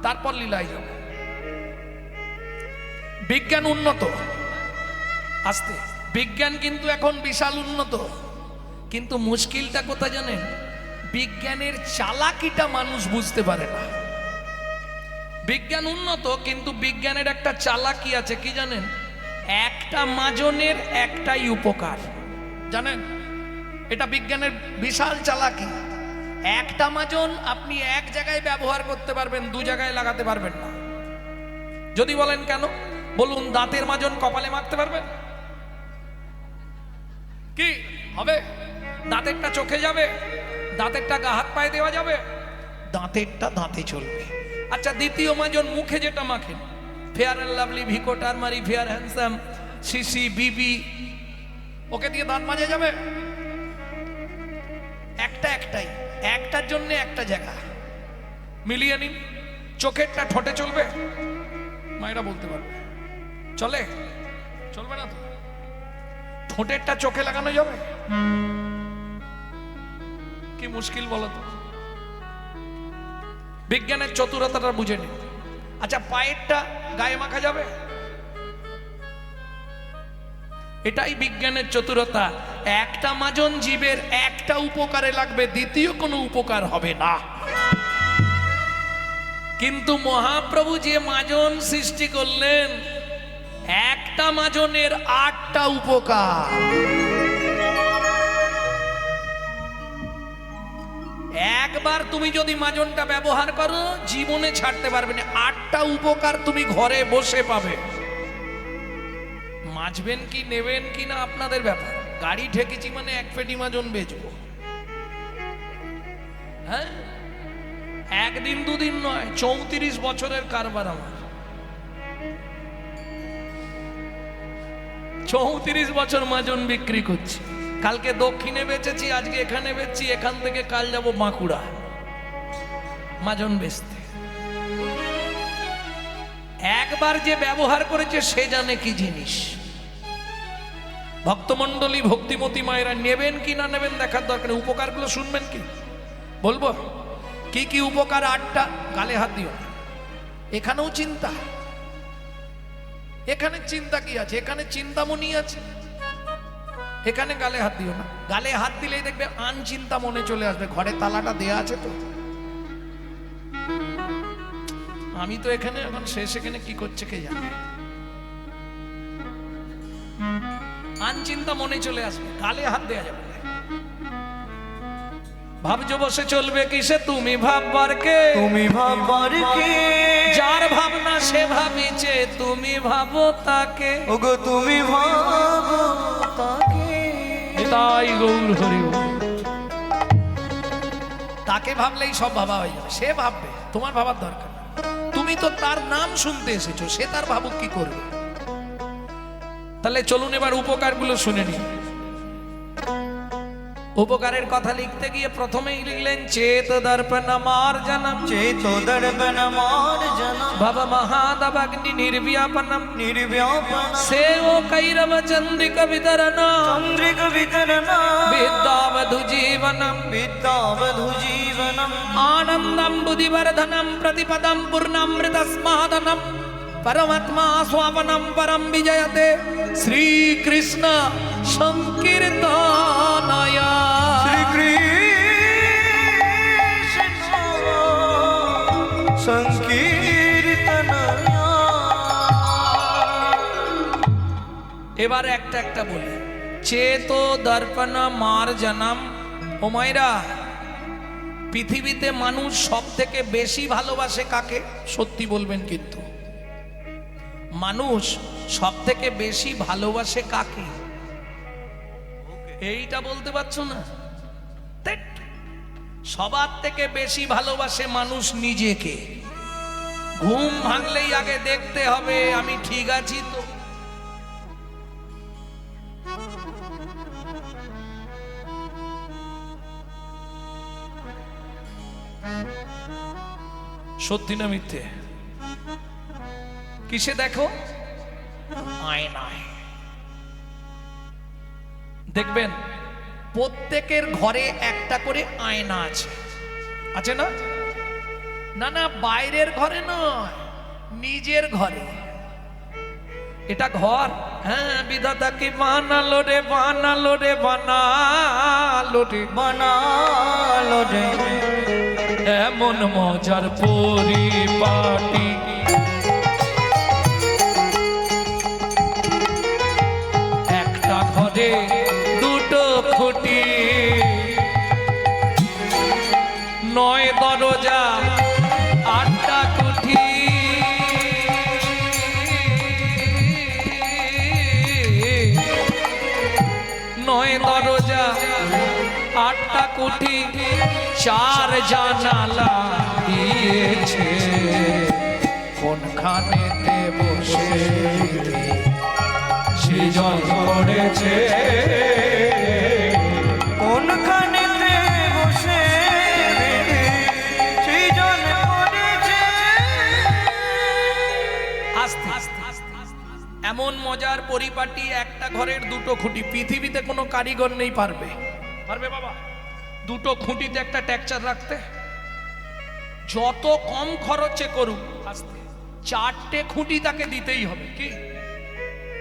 তারপর লীলায় যাব বিজ্ঞান উন্নত আস্তে বিজ্ঞান কিন্তু এখন বিশাল উন্নত কিন্তু মুশকিলটা কোথায় জানেন বিজ্ঞানের চালাকিটা মানুষ বুঝতে পারে না বিজ্ঞান উন্নত কিন্তু বিজ্ঞানের একটা চালাকি আছে কি জানেন একটা মাজনের একটাই উপকার জানেন এটা বিজ্ঞানের বিশাল চালাকি একটা মাজন আপনি এক জায়গায় ব্যবহার করতে পারবেন দু জায়গায় লাগাতে পারবেন না যদি বলেন কেন বলুন দাঁতের মাজন কপালে মারতে পারবেন কি হবে দাঁতেরটা চোখে যাবে দাঁতেরটা গা হাত পায়ে দেওয়া যাবে দাঁতেরটা দাঁতে চলবে আচ্ছা দ্বিতীয় মাজন মুখে যেটা মাখেন fair and lovely Vicco turmeric fair handsome CC BB okay দিয়ে দাঁত মাজা যাবে একটাই একটার জন্য একটা জায়গা মিলিয়ে নিন চোখেরটা ঠোঁটে চলবে মায়েরা বলতে পারবে চলে চলবে না তো ঠোঁটেরটা চোখে লাগানো যাবে কি মুশকিল বলো তো বিজ্ঞানের চতুরতাটা বুঝে নিন আচ্ছা পায়েরটা গায়ে মাখা যাবে এটাই বিজ্ঞানের চতুরতা একটা মাজন জীবের একটা উপকারে লাগবে দ্বিতীয় কোনো উপকার হবে না কিন্তু মহাপ্রভু যে মাজন সৃষ্টি করলেন একটা মাজনের 8টা উপকার একবার তুমি যদি মাজনটা ব্যবহার করো জীবনে ছাড়তে পারবে না 8টা উপকার তুমি ঘরে বসে পাবে মাজবেন কি নেবেন কি না আপনাদের ব্যাপার গাড়ি ঠেকেছি মানে এক পেটি মাজন বেচবো হ্যাঁ একদিন দুদিন নয় 34 বছরের কারবার আমার 34 বছর মাজন বিক্রি করছি কালকে দক্ষিণে বেচেছি আজকে এখানে বেচছি এখান থেকে কাল যাব বাঁকুড়া মাজন বেচতে একবার যে ব্যবহার করেছে সে জানে কি জিনিস ভক্তমণ্ডলী ভক্তিমতী মায়েরা নেবেন কি না নেবেন দেখার দরকার উপকারগুলো শুনবেন কি বলবো কি কি উপকার 8টা গালে হাত দিও এখানেও চিন্তা এখানে চিন্তা কি আছে এখানে চিন্তামণি আছে এখানে গালে হাত দিও না গালে হাত দিলেই দেখবে আন চিন্তা মনে চলে আসবে ঘরে তালাটা দেয়া আছে তো আমি তো এখানে এখন শেষ এখানে কি করছে কে জানে আন চিন্তা মনে চলে আসবে গালে হাত দেয়া যাবে ভাবছো বসে চলবে কিসে, তুমি ভাববার কে? তুমি ভাববার কে? যার ভাবনা সে ভাবিছে, তুমি ভাবো তাকে। ওগো তুমি ভাবো তাকে। তাই গৌর হরি বল। তাকে ভাবলেই সব ভাবা হয়ে যাবে, সে ভাববে, তোমার ভাবার দরকার নেই। তুমি তো তার নাম শুনতে এসেছো, সে তার ভাবুক কি করবে। তাহলে চলুন এবার উপকারগুলো শুনে নিই। উপকারের কথা লিখতে গিয়ে প্রথমেই লিখলেন চেত দর্পণ মার্জনম, চেতো দর্পণ মার্জনম, ভব মহাদবগ্নি নির্ব্যাপনম, নির্ব্যাপনম, সেও কৈরব চন্দ্রিক বিতরণ, চন্দ্রিক বিতরণ, বিদ্যাবধু জীবনম, বিদ্যাবধু জীবনম, आनंदम बुद्धिवर्धनम प्रतिपदम पूर्णामृत स्मादनम परमात्मा स्वापनम परम विजयते श्री कृष्ण संकीर्तनय। শ্রী কৃষ্ণ সংকীর্তনয়। এবার একটা একটা বলি। চেতো দর্পণ মার্জনম। ও মায়েরা, পৃথিবীতে মানুষ সব থেকে বেশি ভালোবাসে কাকে? সত্যি বলবেন কিন্তু। মানুষ সব থেকে বেশি ভালোবাসে কাকে? এইটা বলতে পারছো না? ধ্যাৎ। সবার থেকে বেশি ভালোবাসে মানুষ নিজেকে। ঘুম ভাঙলেই আগে দেখতে হবে আমি ঠিক আছি তো। সত্যি না মিথ্যে? কিসে দেখো? আয়নায়। দেখবেন প্রত্যেকের ঘরে একটা করে আয়না আছে, আছে না? না না, বাইরের ঘরে নয়, নিজের ঘরে। এটা ঘর। হ্যাঁ, বিধাতা কি বানালো রে, বানালো রে, বানালো রে, বানালো রে এমন মজার পরিপাটি। একটা ঘরে দুটো খুঁটি, নয় দরজা, আটটা কুঠি। নয় দরজা, আটটা কুঠি, চার জানালা দিয়েছে। কোনখানেতে বসে সৃজন করেছে, কোনখানেতে বসে সৃজন করেছে। আস্তে আস্তে এমন মজার পরিপাটি, একটা ঘরের দুটো খুঁটি। পৃথিবীতে কোনো কারিগর নেই পারবে। পারবে বাবা দুটো খুঁটিতে একটা টেক্সচার রাখতে? যত কম খরচে করুক, আস্তে চারটে খুঁটি তাকে দিতেই হবে কি?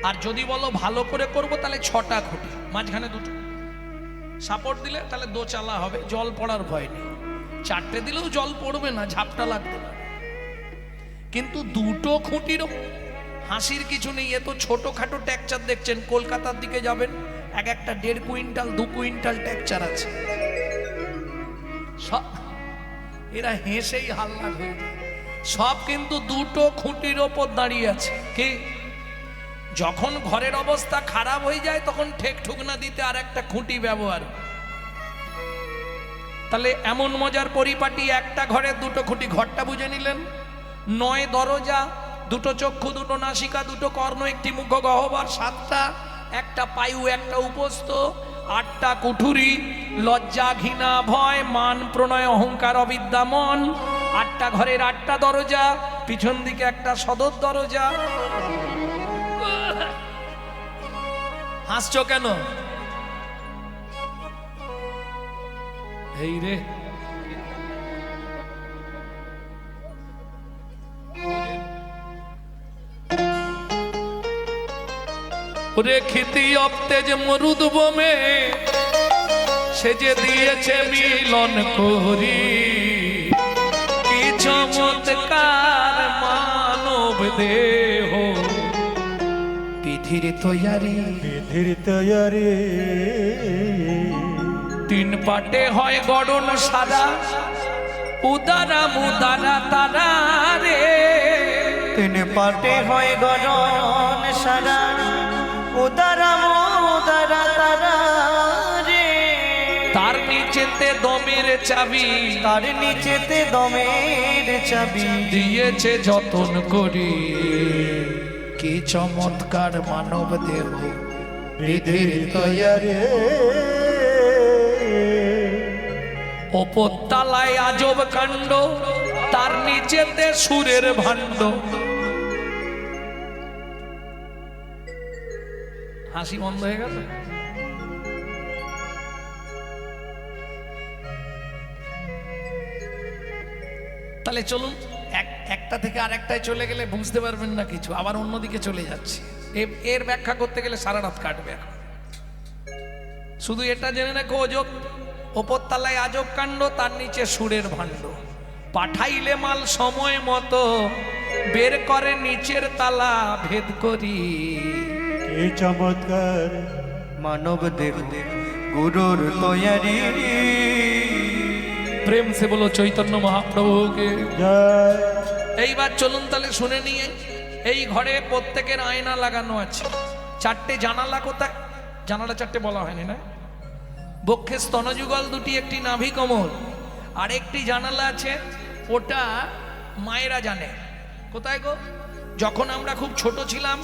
আর যদি বলো ভালো করে করব তাহলে ছটা খুঁটি, মাঝখানে দুটো সাপোর্ট দিলে তাহলে দোচালা হবে, জল পড়ার ভয় নেই। চারটে দিলেও জল পড়বে না, ঝাপটা লাগবে না। কিন্তু দুটো খুঁটিরও হাসির কিছু নেই। এ তো ছোটখাটো টেক্সচার দেখছেন, কলকাতার দিকে যাবেন এক একটা 1.5 কুইন্টাল 2 কুইন্টাল টেক্সচার আছে। সব এরা হেসেই হাল্লা হয়ে যায়। সব কিন্তু দুটো খুঁটির ওপর দাঁড়িয়ে আছে কি? যখন ঘরের অবস্থা খারাপ হয়ে যায় তখন ঠেক ঠুকনা দিতে আর একটা খুঁটি ব্যবহার। তাহলে এমন মজার পরিপাটি, একটা ঘরের দুটো খুঁটি। ঘরটা বুঝে নিলেন। 9 দরজা, দুটো চক্ষু, দুটো নাসিকা, দুটো কর্ণ, একটি মুখ গহ্বর, 7টা, একটা পায়ু, একটা উপস্থ, 8টা কুঠুরি, লজ্জা ঘৃণা ভয় মান প্রণয় অহংকার অবিদ্যা মন। 8টা ঘরের 8টা দরজা, পিছন দিকে একটা সদর দরজা। হাসছো কেন? এই রে, ওরে খিতি অপ্তেজ মরুদ বোমে সে যে দিয়েছে মিলন করি। কি চমৎকার মানব দেহ, বিধির তৈয়ারি, বিধির তৈয়ারি, তিন পাটে হয় গড়ন সাদা, উদারা মুদারা তারা রে। তিন পাটে হয় গড়ন সাদা, উদারা মুদারা তারা রে। তার নিচেতে দমের চাবি, তার নিচেতে দমের চাবি, দিয়েছে যতন করি। কি চমৎকার মানব দেহ হৃদের তৈয়ারে। ওপর তালায় আজব কাণ্ড, তার নিচেতে সুরের ভাণ্ড। হাসি বন্ধ হয়ে গেল। তাহলে চলুন একটা থেকে আরেকটায় চলে গেলে বুঝতে পারবেন না কিছু, আবার অন্যদিকে চলে যাচ্ছে। এর ব্যাখ্যা করতে গেলে সারা রাত কাটবে। এখন শুধু এটা জেনে রাখো, অজব ওপর তালায় আজব কাণ্ড, তার নিচে সুরের ভাণ্ড। পাঠাইলে মাল সময় মতো, বের করে নিচের তালা ভেদ করি। কি চমৎকার মানব দেহ গুরুর তৈয়ারি। প্রেম সে বলো চৈতন্য মহাপ্রভুকে জয়। এইবার চলুন তাহলে শুনে নিয়ে। এই ঘরে প্রত্যেকের আয়না লাগানো আছে। চারটে জানালা কোথায়? জানালা চারটে বলা হয়নি না? বক্ষে স্তনযুগল দুটি, একটি নাভি কোমল, আর একটি জানালা আছে, ওটা মায়েরা জানে। কোথায় গো? যখন আমরা খুব ছোট ছিলাম,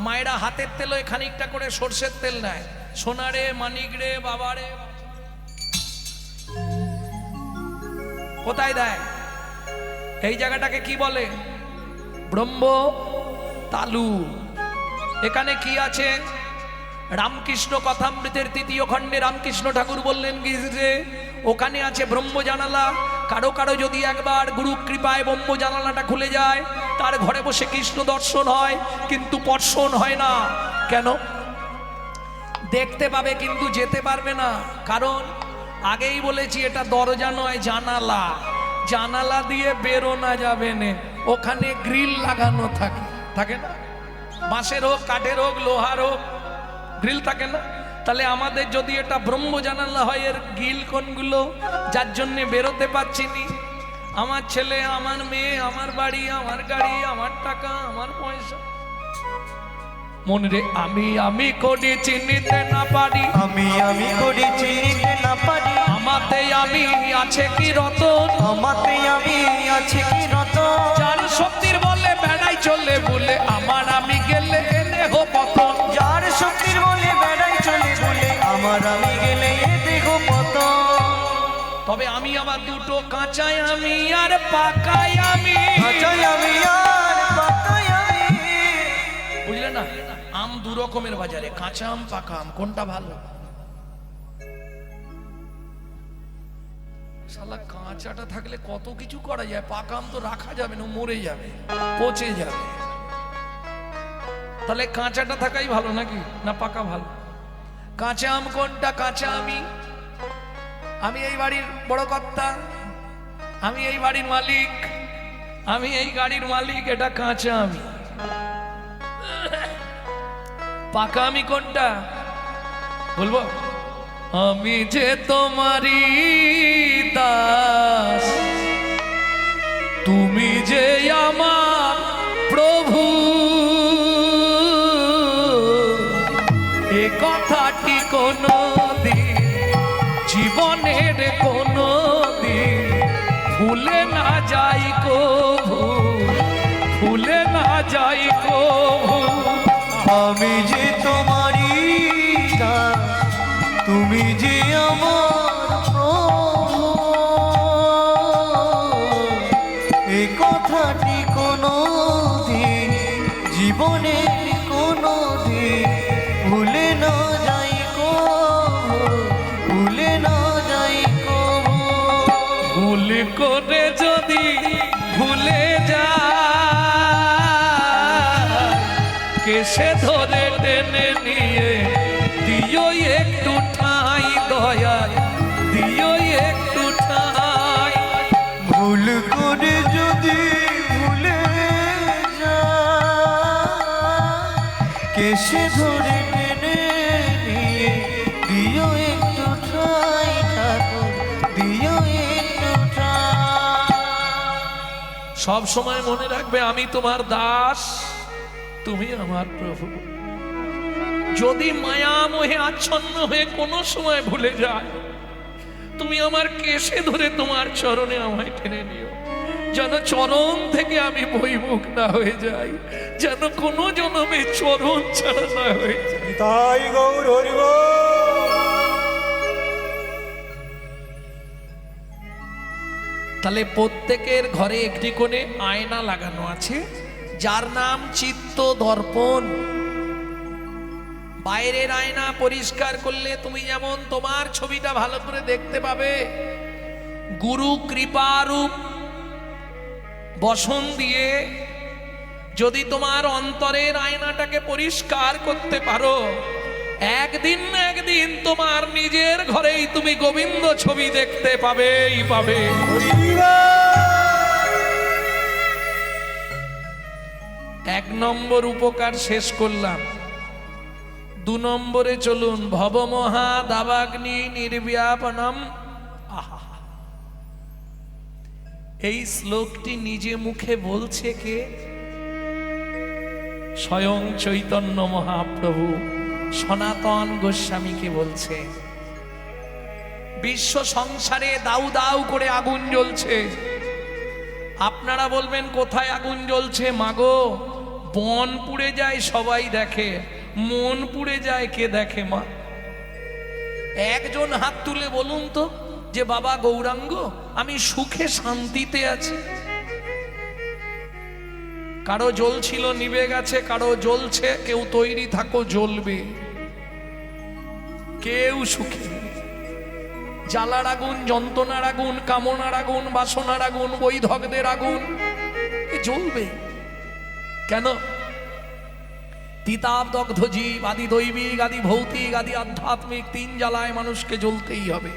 মায়েরা হাতের তেলে খানিকটা করে সর্ষের তেল নেয়। সোনারে, মানিক রে, বাবারে, কোথায় দেয়? এই জায়গাটাকে কি বলে? ব্রহ্ম তালু। এখানে কি আছে? রামকৃষ্ণ কথামৃতের ৩য় খণ্ডে রামকৃষ্ণ ঠাকুর বললেন কি যে ওখানে আছে ব্রহ্ম জানালা। কারো কারো যদি একবার গুরু কৃপায় ব্রহ্ম জানালাটা খুলে যায়, তার ঘরে বসে কৃষ্ণ দর্শন হয়, কিন্তু স্পর্শন হয় না। কেন? দেখতে পাবে কিন্তু যেতে পারবে না। কারণ আগেই বলেছি এটা দরজা নয়, জানালা। জানালা দিয়ে বেরোনো যাবে না, ওখানে গ্রিল লাগানো থাকে। থাকে না? বাঁশের হোক, কাঠের হোক, লোহার হোক, গ্রিল থাকে না? তাহলে আমাদের যদি এটা ব্রহ্ম জানালা হয়, এর গ্রিল কোনগুলো? যার জন্যে বেরোতে পারছি নি। আমার ছেলে, আমার মেয়ে, আমার বাড়ি, আমার গাড়ি, আমার টাকা, আমার পয়সা। মনে রে আমি করি চিনিতে না পারি, আমি করি চিনিতে না পারি। আমাতে আমি আছে কি রতন, আমাতে আমি আছে কি রতন। যার শক্তির বলে বেড়াই চলে বলে, আমার আমি গেলে দেহ পতন। যার শক্তির বলে বেড়াই চলে বলে, আমার আমি গেলে এ দেহ পতন। তবে আমি আবার দুটো, কাঁচায় আমি আর পাকায় আমি। কাঁচাই আমি আর পাকাই আমি। বুঝলে না? আম দু রকমের বাজারে, কাঁচা আম, পাকা আম। কোনটা ভালো? শালা কাঁচাটা থাকলে কত কিছু করা যায়, পাকা আম তো রাখা যাবে না, মরে যাবে, পচে যাবে। তাহলে কাঁচাটা থাকাই ভালো নাকি না পাকা ভালো? কাঁচা আম কোনটা? কাঁচা আমি এই বাড়ির বড় কর্তা, আমি এই বাড়ির মালিক, আমি এই গাড়ির মালিক, এটা কাঁচা আমি। পাকা আমি কোনটা বলবো? আমি যে তোমারই দাস, তুমি যে আমার প্রভু, এ কথাটি কোনো দিন জীবনের কোনো দিন ভুলে না যাই কভু, ভুলে না যাই কভু। আমি যে তোমারই দাস, তুমি যে আমার প্রভু, এ কথাটি কোনো দিন জীবনের কোনো দিন ভুলে না যাই কভু, ভুলে না যাই কভু। ভুল করে যদি ভুলে যা, কেসে ধরে টেনে নিয়ে দিও একটু ঠাঁই, দয়াল দিও একটু ঠাঁই। ভুল করে যদি ভুলে যা, কেসে ধরে টেনে নিয়ে দিও একটু ঠাঁই ঠাঁই। সব সময় মনে রাখবে আমি তোমার দাস, তুমি আমার প্রভু। যদি মায়া মোহে আচ্ছন্ন হয়ে কোনো সময় ভুলে যায়, তুমি আমার কেশে ধরে তোমার চরণে আমায় টেনে নিও, যেন চরণ থেকে আমি বহিমুখ না হয়ে যাই, যেন কোনো জনমে চরণ ছাড়া না হয়ে যায়। তাই গৌর হরিব। তাহলে প্রত্যেকের ঘরে একটি কোণে আয়না লাগানো আছে, যার নাম চিত্ত দর্পণ। বাইরের আয়না পরিষ্কার করলে তুমি যেমন তোমার ছবিটা ভালো করে দেখতে পাবে, গুরু কৃপারূপ বসন দিয়ে যদি তোমার অন্তরের আয়নাটাকে পরিষ্কার করতে পারো, একদিন না একদিন তোমার নিজের ঘরেই তুমি গোবিন্দ ছবি দেখতে পাবেই পাবে। এক নম্বর উপকার শেষ করলাম। 2 নম্বরে চলুন, ভবমহা দাবাগ্নি নির্ব্যাপনম। আহা, এই শ্লোকটি নিজে মুখে বলছে কে? স্বয়ং চৈতন্য মহাপ্রভু সনাতন গোস্বামীকে বলছে। বিশ্ব সংসারে দাউ দাউ করে আগুন জ্বলছে। আপনারা বলবেন কোথায় আগুন জ্বলছে? মাগো, বন পুড়ে যায় সবাই দেখে, মন পুড়ে যায় কে দেখে মা? একজন হাত তুলে বলুন তো যে বাবা গৌরাঙ্গ আমি সুখে শান্তিতে আছি। কারো জ্বলছিল নিভে গেছে, কারো জ্বলছে, কেউ তৈরি থাকো জ্বলবে, কেউ সুখী নেই। জ্বালার আগুন, যন্ত্রণার আগুন, কামনার আগুন, বাসনার আগুন, বৈধকদের আগুন, এ জ্বলবে কেন? তিতাব দগ্ধ জীব, আদি দৈবিক, আদি ভৌতিক, আদি আধ্যাত্মিক, 3 জ্বালায় মানুষকে জ্বলতেই হবে।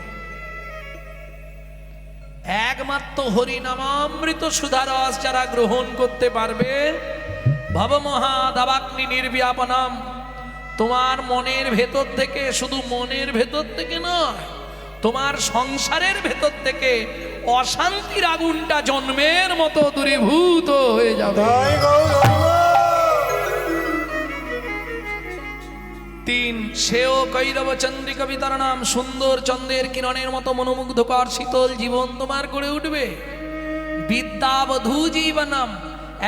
একমাত্র হরি নামামৃত সুধারস যারা গ্রহণ করতে পারবে, ভবমহা দাবাগ্নি নির্ব্যাপনম, তোমার মনের ভেতর থেকে, শুধু মনের ভেতর থেকে নয়, তোমার সংসারের ভেতর থেকে অশান্তির আগুনটা জন্মের মতো দূরীভূত হয়ে যাবে। তাই গৌর হরিব। 3 সেও কৈরব চন্দ্রিকা বিতরণাম, সুন্দর চন্দ্রের কিরণের মতো মনোমুগ্ধকর শীতল জীবন তোমার গড়ে উঠবে। বিদ্যাবধূ জীবনম,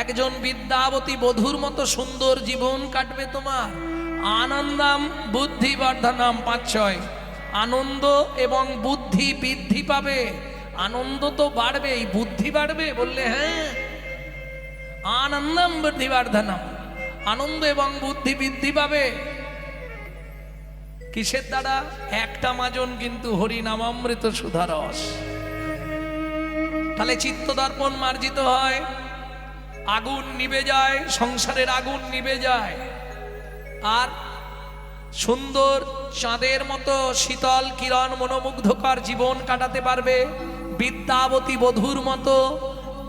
একজন বিদ্যাবতী বধূর মতো সুন্দর জীবন কাটবে তোমার। আনন্দম বুদ্ধিবর্ধনম, 5-6 আনন্দ এবং বুদ্ধি বৃদ্ধি পাবে। আনন্দ তো বাড়বেই, বুদ্ধি বাড়বে বললে হ্যাঁ। আনন্দম বুদ্ধিবর্ধনম, আনন্দ এবং বুদ্ধি বৃদ্ধি পাবে। কিসের দ্বারা? একটা মাজন কিন্তু হরি নামামৃত সুধারস। তাহলে চিত্ত দর্পণ মার্জিত হয়, আগুন নিভে যায়, সংসারের আগুন নিভে যায়, আর সুন্দর চাঁদের মতো শীতল কিরণ মনোমুগ্ধকর জীবন কাটাতে পারবে। বিদ্যাবতী বধূর মতো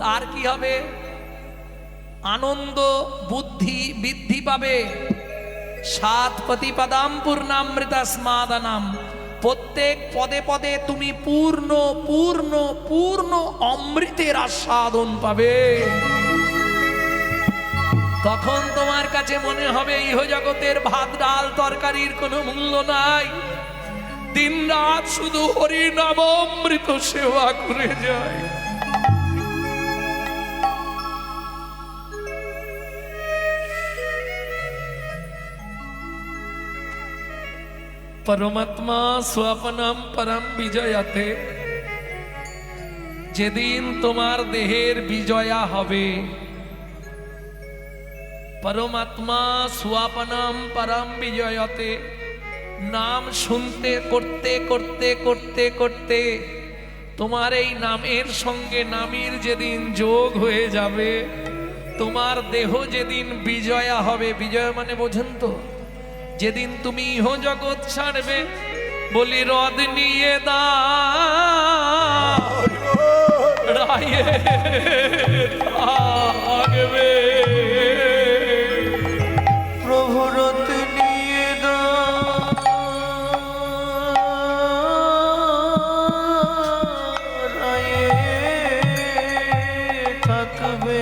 তার কি হবে? আনন্দ বুদ্ধি বৃদ্ধি পাবে। 7 প্রতিপদাম পূর্ণামৃতা স্মাদানাম, প্রত্যেক পদে পদে তুমি পূর্ণ পূর্ণ পূর্ণ অমৃতের আস্বাদন পাবে। তখন তোমার কাছে মনে হবে ইহ জগতের ভাত ডাল তরকারির কোনো মূল্য নাই, দিন রাত শুধু হরি নাম অমৃত সেবা করে যায়। পরমাত্মা স্বপনম পরম বিজয়াতে, যেদিন তোমার দেহের বিজয়া হবে, পরমাত্মা স্বপনম পরম বিজয়তে, নাম শুনতে করতে করতে করতে করতে তোমার এই নামের সঙ্গে নামীর যেদিন যোগ হয়ে যাবে, তোমার দেহ যেদিন বিজয়া হবে। বিজয় মানে বোঝেন তো? যেদিন তুমি ইহ জগৎ ছাড়বে, বলি হ্রদ নিয়ে দাঁড়িয়ে থাকবে। প্রভুরত নিয়ে দাঁড়িয়ে থাকবে।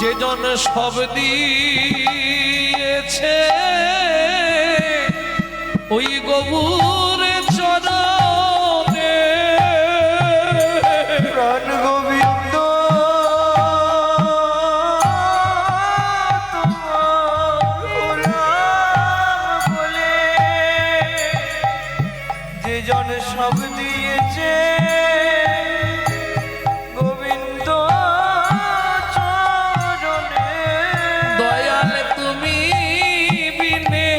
যে জন সব দিয়েছে ওই গৌর চরণে প্রাণ গোবিন্দ তোমার গোলাম বলে যে জন সব দিয়েছে গোবিন্দ চরণে দয়াল তুমি বিনে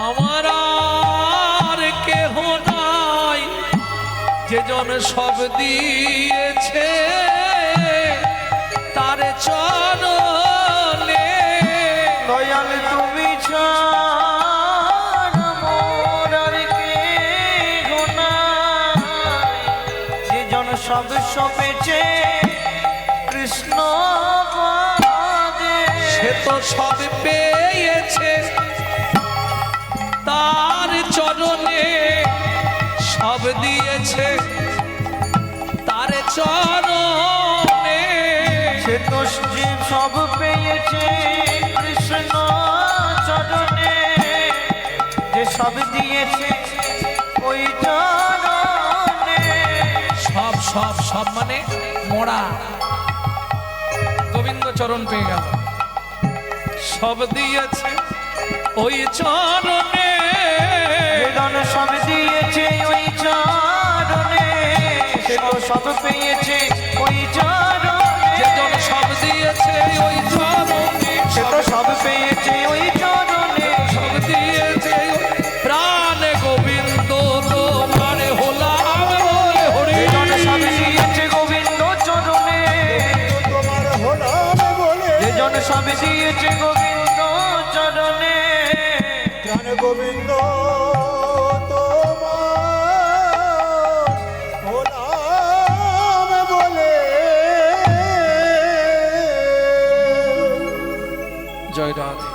আমার আর কেহ নাই যে জন সব দিয়েছে তার চরণে দয়াল তুমি ছাড়া মোর আর কেহ নাই। যে জন সব সপেছে কৃষ্ণ পাদে সে তো সব পেয়েছে তার চরণে সব দিয়েছে তার চরণে সে তো যে সব পেয়েছে কৃষ্ণ চরণে যে সব দিয়েছে ওই চরণে সব সব সব মানে মোড়া গোবিন্দ চরণ পেয়ে গেল সব দিয়েছে ওই চরণে বেদন সব দিয়েছে ওই চরণে সে তো সব পেয়েছে ওই চরণে যে জন সব দিয়েছে ওই চরণে সে তো সব পেয়েছে ওই চরণে সব দিয়েছে প্রাণ গোবিন্দ তোমার হলাম বলে হরি বেদন সব দিয়েছে গোবিন্দ চরণে তোমার হলাম বলে বেদন সব দিয়েছে গোবিন্দ চরণে প্রাণ গোবিন্দ তোমার হলাম বলে জয় রাধে।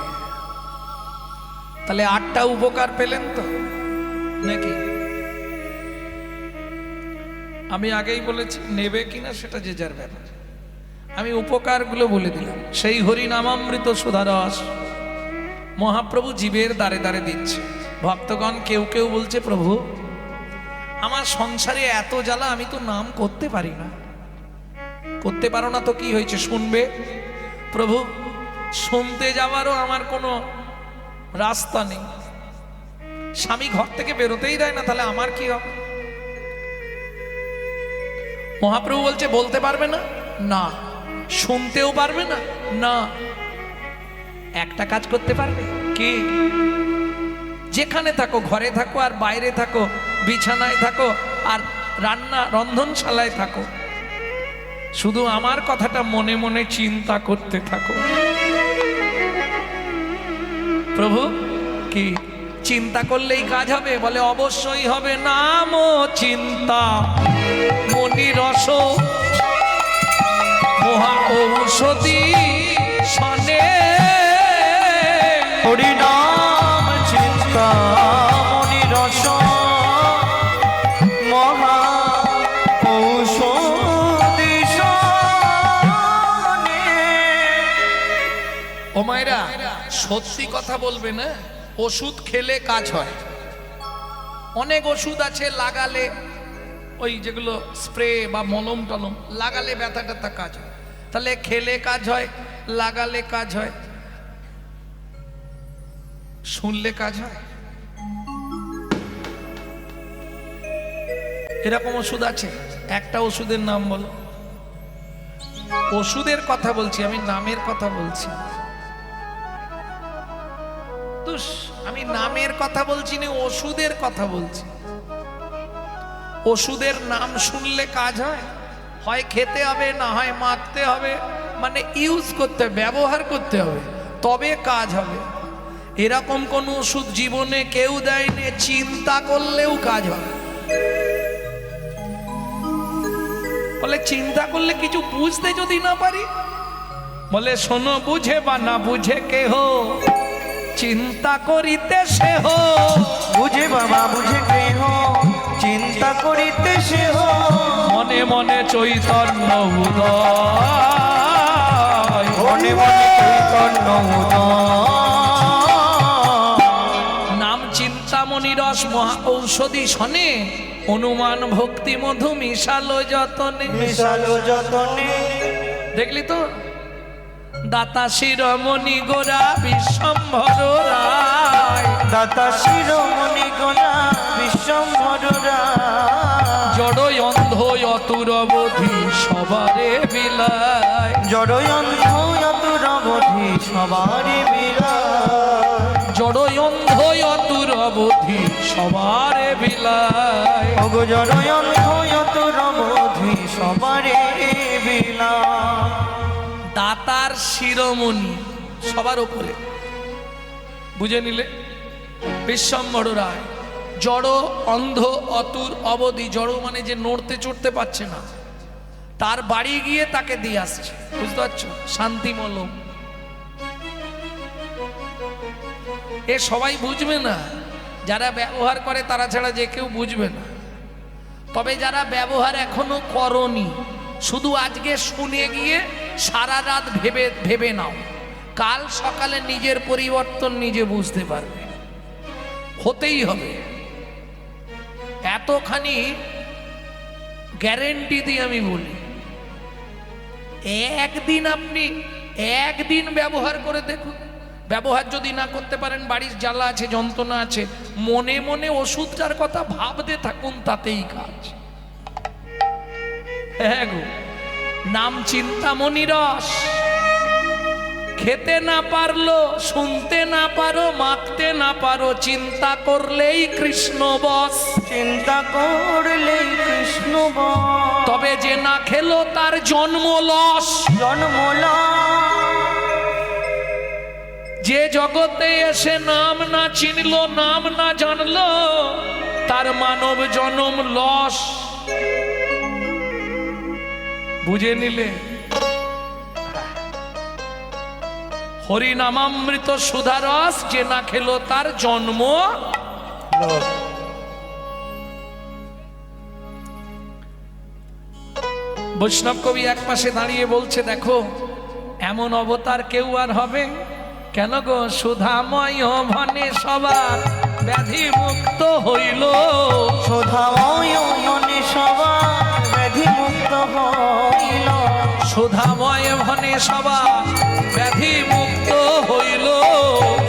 তাহলে 8টা উপকার পেলেন তো নাকি? আমি আগেই বলেছি নেবে কিনা সেটা যে যার ব্যাপার। আমি উপকারগুলো বলে দিলাম। সেই হরি নামামৃত সুধারস মহাপ্রভু জীবের দ্বারে দ্বারে দিচ্ছে। ভক্তগণ কেউ কেউ বলছে প্রভু আমার সংসারে এত জ্বালা, আমি তো নাম করতে পারি না। করতে পারো না তো কি হয়েছে, শুনবে? প্রভু শুনতে যাওয়ারও আমার কোনো রাস্তা নেই, স্বামী ঘর থেকে বেরোতেই দেয় না, তাহলে আমার কি হবে? মহাপ্রভু বলছে বলতে পারবে না, না। শুনতেও পারবে না, না। একটা কাজ করতে পারবে কি? যেখানে থাকো, ঘরে থাকো আর বাইরে থাকো, বিছানায় থাকো আর রন্ধনশালায় থাকো, শুধু আমার কথাটা মনে মনে চিন্তা করতে থাকো। প্রভু কি চিন্তা করলেই কাজ হবে? বলে অবশ্যই হবে। নাম চিন্তা মনি রস মহা ঔষধি সনে হরি নাম চিন্তা মনি রস মহা ঔষধি সনে। ও মায়েরা সত্যি কথা বলবে না, ওষুধ খেলে কাজ হয়। অনেক ওষুধ আছে লাগালে, ওই যেগুলো স্প্রে বা মলম টলম লাগালে ব্যথা ট্যাথা কাজ হয়, তাহলে খেলে কাজ হয়, লাগালে কাজ হয়, শুনলে কাজ হয়। এরকম ওষুধ আছে? একটা ওষুধের নাম বলো। ওষুধের কথা বলছি, আমি নামের কথা বলছি। আমি নামের কথা বলছি না, ওষুধের কথা বলছি। ওষুধের নাম শুনলে কাজ হয়? হয় খেতে হবে, না হয় মাখতে হবে, মানে ইউজ করতে হবে, ব্যবহার করতে হবে, তবে কাজ হবে। এরকম কোন ওষুধ জীবনে কেউ দেয়নি, চিন্তা করলেও কাজ হবে। বলে চিন্তা করলে কিছু বুঝতে যদি না পারি, বলে শোনো বুঝে বা না বুঝে কেহ চিন্তা করিতে সে হো। বুঝে বাবা বুঝে কেহ চিন্তা করিতে সে হো। মনে মনে চৈতন্য উদয় জন্য নাম চিন্তামণি রস মহা ঔষধি শনে, অনুমান ভক্তি মধু মিশালো যতনে। মিশালো যতনে। দেখলি তো, দাতা শিরোমণি গোরা বিশ্বম্ভর রায়, দাতা শিরোমণি গোরা বিশ্বম্ভর রায়, জড়ই অন্ধ অতুর অবধি সবারে বিলায়, জড়ই অন্ধ অতুর অবধি সবারে বিলায়, জড়ই অন্ধ অতুর অবধি সবারে বিলায়। ওগো জড়ই অন্ধ অতুর অবধি সবারে বিলায়। দাতার শিরোমণি সবার উপরে, বুঝে নিলে? বিশ্বম্ভর রায়, জড় অন্ধ অতুর অবধি, জড় মানে যে নড়তে চড়তে পারছে না, তার বাড়ি গিয়ে তাকে দিয়ে আসছে, বুঝতে পারছো? শান্তিমলম। এ সবাই বুঝবে না, যারা ব্যবহার করে তারা ছাড়া যে কেউ বুঝবে না। তবে যারা ব্যবহার এখনো করনি, শুধু আজকে শুনে গিয়ে সারা রাত ভেবে ভেবে নাও, কাল সকালে নিজের পরিবর্তন নিজে বুঝতে পারবে। হতেই হবে, এতখানি গ্যারেন্টি দিয়ে আমি বলি। একদিন ব্যবহার করে দেখুন, ব্যবহার যদি না করতে পারেন, বাড়ির জ্বালা আছে, যন্ত্রণা আছে, মনে মনে ওষুধটার কথা ভাবতে থাকুন, তাতেই কাজ। হ্যাঁ গো, নাম চিন্তামণি রস, খেতে না পারলো, শুনতে না পারো, মাখতে না পারো, চিন্তা করলেই কৃষ্ণ বস, চিন্তা করলেই কৃষ্ণ বস। তবে যে না খেলো তার জন্ম লস। যে জগতে এসে নাম না চিনলো, নাম না জানলো, তার মানব জনম লস। বুঝে নিলে? হরিনামামৃত সুধারস, যে না খেলো তার জন্ম। বৈষ্ণব কবি এক পাশে দাঁড়িয়ে বলছে, দেখো এমন অবতার কেউ আর হবে কেন গো? সুধাময় ভনে সবার ব্যাধি মুক্ত হইল, সুধাময় মনে সবার ব্যাধি মুক্ত হইল, সুধাময় ভনে সবার ব্যাধি মুক্ত হইল,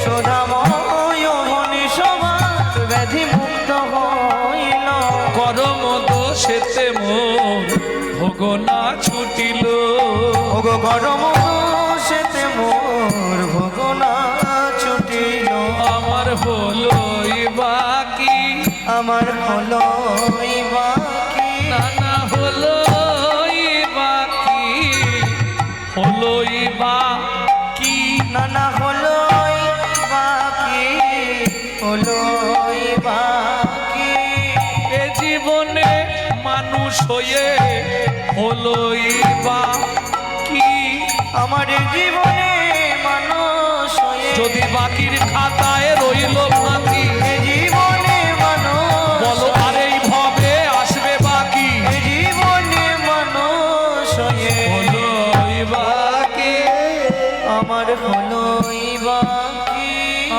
সুধাময় মনে সবার ব্যাধি মুক্ত হইল, করম দোষেতে মোর ভোগ না ছুটিল, ওগো গরম সেতে মোর ভোগ না ছুটিল, আমার হলোই বাকি, আমার হলোই বাকি, নানা হলোই বাকি, হলোই বাকি, নানা হলোই বাকি, হলোই বাকি, এ জীবনে মানুষ হয়ে হলোই বাকি, আমার জীবনে মানুষ হয়ে যদি বাকির খাতায় রইল বাকি, এ জীবনে মানুষ বলো আর এই ভবে আসবে বাকি, এ জীবনে মানুষ হয়ে হলোই বাকি, আমার হলোই বাকি,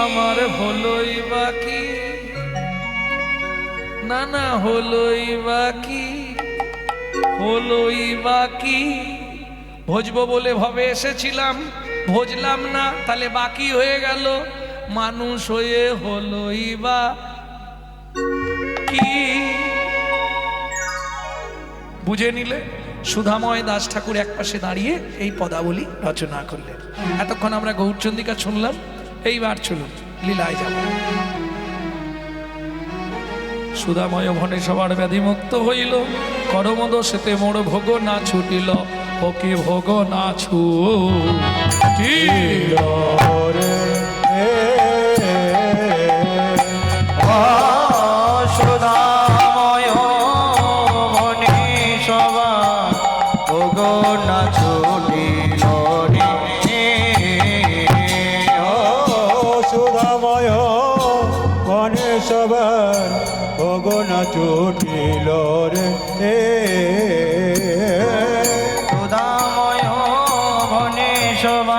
আমার হলোই বাকি, নানা হলোই বাকি, হলোই বাকি। ভজবো বলে ভবে এসেছিলাম, ভজলাম না, তাহলে বাকি হয়ে গেল, মানুষ হয়ে হলোই বাকি। বুঝে নিলে? সুধাময় দাস ঠাকুর এক পাশে দাঁড়িয়ে এই পদাবলী রচনা করলেন। এতক্ষণ আমরা গৌরচন্দিকা শুনলাম, এইবার চলুন লীলায় যাব। সুধাময় ভনে সবার ব্যাধি মুক্ত হইল, করমদ সেতে মোর ভোগ না ছুটিল, ওকে ভোগ না ছুটিল। সুধাময় মনে সবার ভোগ না ছুটিল রে, সুধাময় গণেশবার ভগনা চুটিল রে, সুধাময় মনে সবার